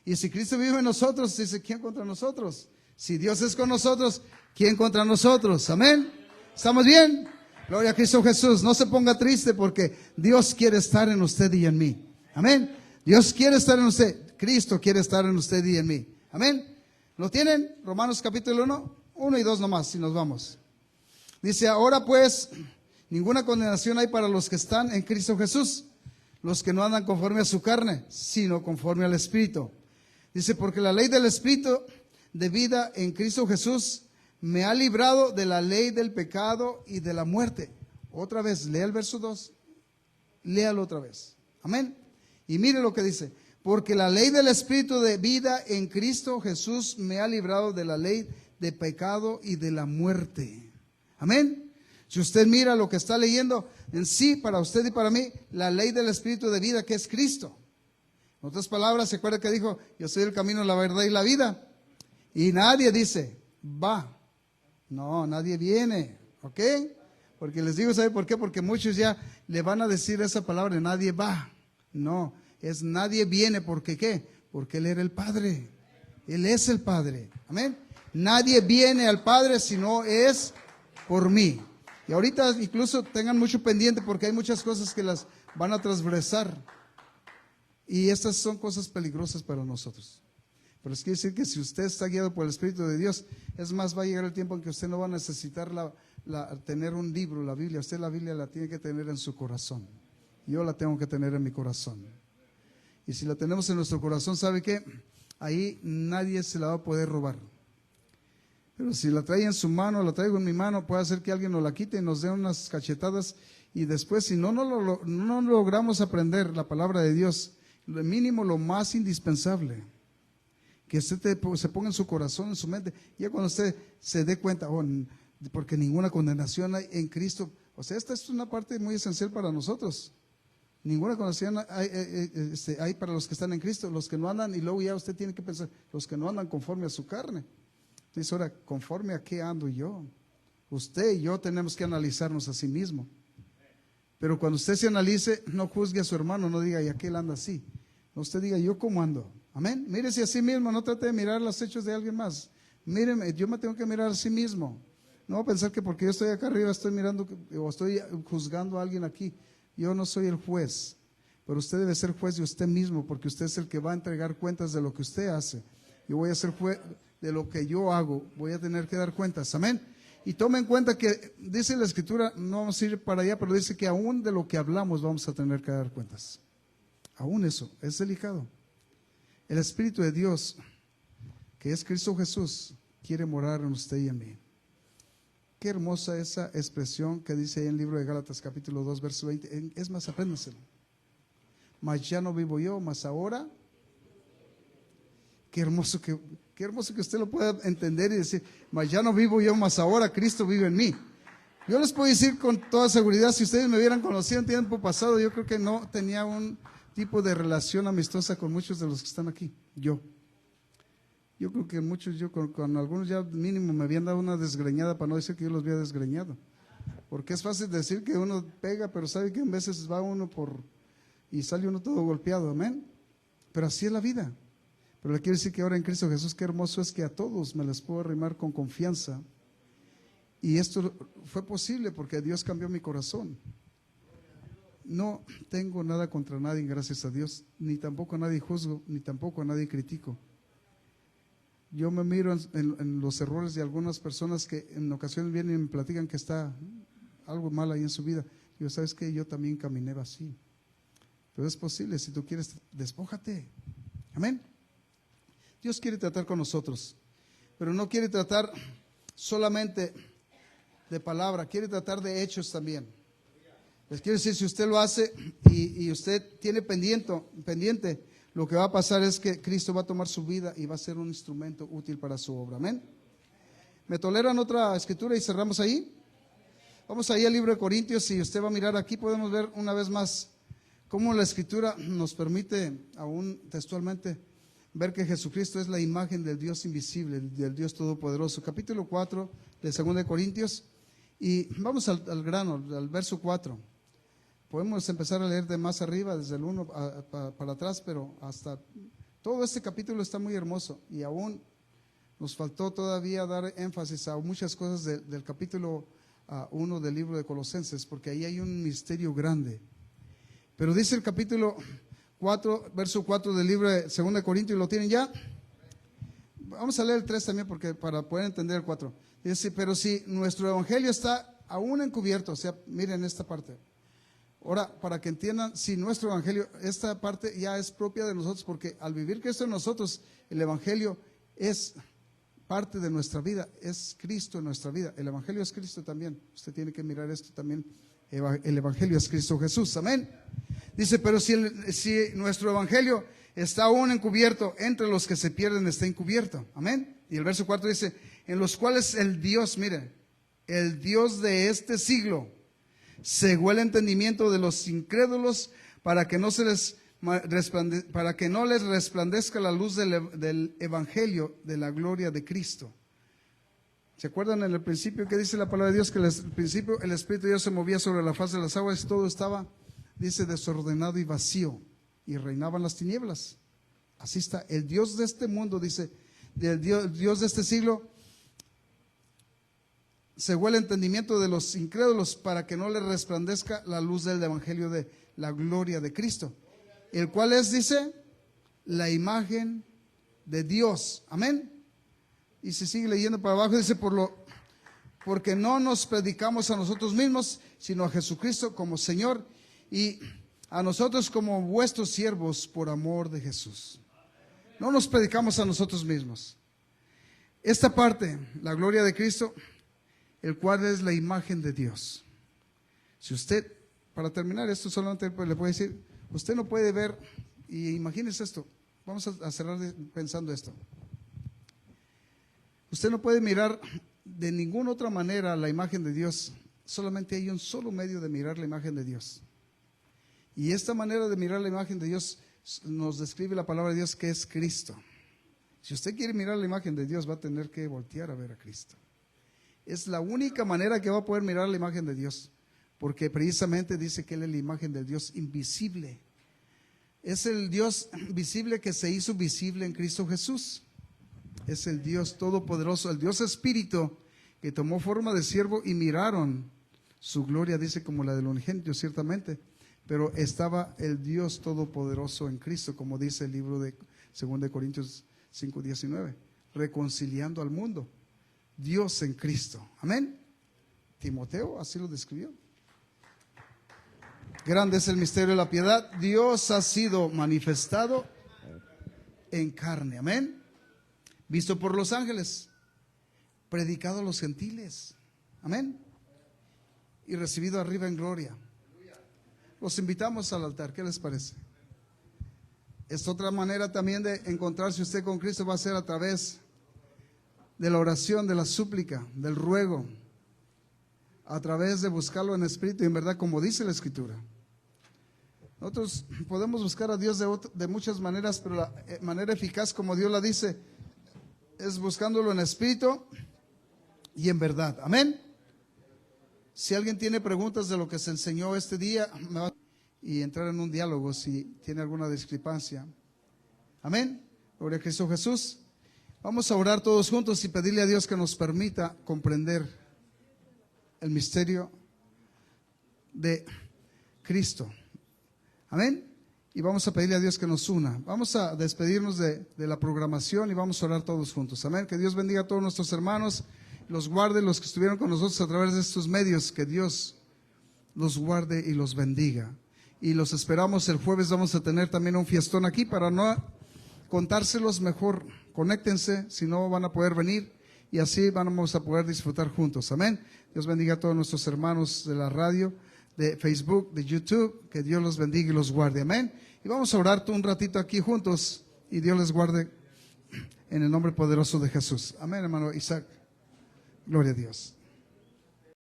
Speaker 1: Y si Cristo vive en nosotros, dice, ¿quién contra nosotros? Si Dios es con nosotros, ¿quién contra nosotros? Amén. ¿Estamos bien? Gloria a Cristo Jesús. No se ponga triste porque Dios quiere estar en usted y en mí. Amén. Dios quiere estar en usted. Cristo quiere estar en usted y en mí. Amén. ¿Lo tienen? Romanos capítulo 1 y 2 nomás, y nos vamos. Dice, ahora pues, ninguna condenación hay para los que están en Cristo Jesús, los que no andan conforme a su carne, sino conforme al Espíritu. Dice, porque la ley del Espíritu de vida en Cristo Jesús me ha librado de la ley del pecado y de la muerte. Otra vez, lea el verso 2, léalo otra vez. Amén. Y mire lo que dice, porque la ley del Espíritu de vida en Cristo Jesús me ha librado de la ley de pecado y de la muerte. Amén. Si usted mira lo que está leyendo, en sí, para usted y para mí, la ley del Espíritu de vida que es Cristo. En otras palabras, ¿se acuerda que dijo, yo soy el camino, la verdad y la vida? Y nadie dice, va. No, nadie viene, ¿ok? Porque les digo, ¿sabe por qué? Porque muchos ya le van a decir esa palabra, nadie va. No, es nadie viene, ¿porque qué? Porque Él era el Padre. Él es el Padre, amén. Nadie viene al Padre si no es por mí. Y ahorita incluso tengan mucho pendiente porque hay muchas cosas que las van a transgresar. Y estas son cosas peligrosas para nosotros. Pero es quiere decir que si usted está guiado por el Espíritu de Dios, es más, va a llegar el tiempo en que usted no va a necesitar tener un libro, la Biblia. Usted la Biblia la tiene que tener en su corazón. Yo la tengo que tener en mi corazón. Y si la tenemos en nuestro corazón, ¿sabe qué? Ahí nadie se la va a poder robar. Pero si la trae en su mano, la traigo en mi mano, puede hacer que alguien nos la quite y nos dé unas cachetadas. Y después, si no logramos aprender la palabra de Dios, lo mínimo, lo más indispensable, que usted se ponga en su corazón, en su mente, y ya cuando usted se dé cuenta, porque ninguna condenación hay en Cristo. O sea, esta es una parte muy esencial para nosotros. Ninguna condenación hay para los que están en Cristo, los que no andan, y luego ya usted tiene que pensar, los que no andan conforme a su carne. Dice, ahora, ¿conforme a qué ando yo? Usted y yo tenemos que analizarnos a sí mismo. Pero cuando usted se analice, no juzgue a su hermano, no diga, ¿y aquel anda así? No, usted diga, ¿yo cómo ando? Amén. Mírese a sí mismo, no trate de mirar los hechos de alguien más. Míreme, yo me tengo que mirar a sí mismo. No pensar que porque yo estoy acá arriba estoy mirando o estoy juzgando a alguien aquí. Yo no soy el juez, pero usted debe ser juez de usted mismo, porque usted es el que va a entregar cuentas de lo que usted hace. Yo voy a ser juez de lo que yo hago, voy a tener que dar cuentas. Amén. Y tome en cuenta que dice la Escritura, no vamos a ir para allá, pero dice que aún de lo que hablamos vamos a tener que dar cuentas. Aún eso es delicado. El Espíritu de Dios, que es Cristo Jesús, quiere morar en usted y en mí. Qué hermosa esa expresión que dice ahí en el libro de Gálatas capítulo 2 verso 20. Es más, apréndaselo. Mas ya no vivo yo, mas ahora. Qué hermoso que usted lo pueda entender y decir, mas ya no vivo yo, mas ahora Cristo vive en mí. Yo les puedo decir con toda seguridad, si ustedes me hubieran conocido en tiempo pasado, yo creo que no tenía un tipo de relación amistosa con muchos de los que están aquí. Yo creo que muchos, con algunos ya mínimo me habían dado una desgreñada, para no decir que yo los había desgreñado. Porque es fácil decir que uno pega, pero sabe que en veces va uno y sale uno todo golpeado, amén. Pero así es la vida. Pero le quiero decir que ahora en Cristo Jesús, qué hermoso es que a todos me les puedo arrimar con confianza. Y esto fue posible porque Dios cambió mi corazón. No tengo nada contra nadie, gracias a Dios, ni tampoco a nadie juzgo, ni tampoco a nadie critico. Yo me miro en los errores de algunas personas que en ocasiones vienen y me platican que está algo mal ahí en su vida. Digo, ¿sabes qué? Yo también caminé así. Pero es posible, si tú quieres, despójate. Amén. Dios quiere tratar con nosotros, pero no quiere tratar solamente de palabra, quiere tratar de hechos también. Les quiero decir, si usted lo hace y usted tiene pendiente, lo que va a pasar es que Cristo va a tomar su vida y va a ser un instrumento útil para su obra. Amén. ¿Me toleran otra escritura y cerramos ahí? Vamos ahí al libro de Corintios y usted va a mirar aquí, podemos ver una vez más cómo la escritura nos permite aún textualmente ver que Jesucristo es la imagen del Dios invisible, del Dios todopoderoso. Capítulo 4 de 2 de Corintios, y vamos al grano, al verso 4. Podemos empezar a leer de más arriba, desde el 1 para atrás, pero hasta todo este capítulo está muy hermoso y aún nos faltó todavía dar énfasis a muchas cosas del capítulo 1 del libro de Colosenses, porque ahí hay un misterio grande. Pero dice el capítulo 4, verso 4 del libro de 2 de Corintios, ¿lo tienen ya? Vamos a leer el 3 también porque para poder entender el 4. Dice, pero si nuestro evangelio está aún encubierto, o sea, miren esta parte. Ahora, para que entiendan, si nuestro evangelio, esta parte ya es propia de nosotros, porque al vivir Cristo en nosotros, el evangelio es parte de nuestra vida, es Cristo en nuestra vida. El evangelio es Cristo también. Usted tiene que mirar esto también. El evangelio es Cristo Jesús. Amén. Dice, pero si nuestro evangelio está aún encubierto, entre los que se pierden está encubierto. Amén. Y el verso 4 dice, en los cuales el Dios, mire, el Dios de este siglo cegó el entendimiento de los incrédulos para que no les resplandezca la luz del evangelio de la gloria de Cristo. ¿Se acuerdan en el principio que dice la palabra de Dios? Que en el principio el Espíritu de Dios se movía sobre la faz de las aguas y todo estaba, dice, desordenado y vacío, y reinaban las tinieblas. Así está, el Dios de este mundo, dice, el Dios de este siglo cegó el entendimiento de los incrédulos para que no les resplandezca la luz del evangelio de la gloria de Cristo, el cual es, dice, la imagen de Dios. Amén. Y se sigue leyendo para abajo, dice, porque no nos predicamos a nosotros mismos, sino a Jesucristo como Señor, y a nosotros como vuestros siervos por amor de Jesús. No nos predicamos a nosotros mismos. Esta parte, la gloria de Cristo, el cual es la imagen de Dios. Si usted, para terminar esto, solamente le puedo decir, usted no puede ver, y imagínese esto, vamos a cerrar pensando esto. Usted no puede mirar de ninguna otra manera la imagen de Dios, solamente hay un solo medio de mirar la imagen de Dios. Y esta manera de mirar la imagen de Dios nos describe la palabra de Dios, que es Cristo. Si usted quiere mirar la imagen de Dios, va a tener que voltear a ver a Cristo. Es la única manera que va a poder mirar la imagen de Dios, porque precisamente dice que Él es la imagen del Dios invisible. Es el Dios visible que se hizo visible en Cristo Jesús. Es el Dios todopoderoso, el Dios Espíritu, que tomó forma de siervo y miraron su gloria, dice, como la del unigénito, ciertamente. Pero estaba el Dios todopoderoso en Cristo, como dice el libro de 2 de Corintios 5:19, reconciliando al mundo. Dios en Cristo. Amén. Timoteo así lo describió. Grande es el misterio de la piedad. Dios ha sido manifestado en carne. Amén. Visto por los ángeles, predicado a los gentiles. Amén. Y recibido arriba en gloria. Los invitamos al altar. ¿Qué les parece? Esta otra manera también de encontrarse usted con Cristo va a ser a través de la oración, de la súplica, del ruego, a través de buscarlo en espíritu y en verdad, como dice la Escritura. Nosotros podemos buscar a Dios de muchas maneras, pero la manera eficaz, como Dios la dice, es buscándolo en espíritu y en verdad. Amén. Si alguien tiene preguntas de lo que se enseñó este día, me va y entrar en un diálogo si tiene alguna discrepancia. Amén. Gloria a Cristo Jesús. Vamos a orar todos juntos y pedirle a Dios que nos permita comprender el misterio de Cristo. Amén. Y vamos a pedirle a Dios que nos una. Vamos a despedirnos de la programación y vamos a orar todos juntos. Amén. Que Dios bendiga a todos nuestros hermanos, los guarde, los que estuvieron con nosotros a través de estos medios. Que Dios los guarde y los bendiga. Y los esperamos el jueves. Vamos a tener también un fiestón aquí para no contárselos mejor. Conéctense, si no van a poder venir y así vamos a poder disfrutar juntos. Amén. Dios bendiga a todos nuestros hermanos de la radio, de Facebook, de YouTube. Que Dios los bendiga y los guarde. Amén. Y vamos a orar un ratito aquí juntos y Dios les guarde en el nombre poderoso de Jesús. Amén, hermano Isaac. Gloria a Dios.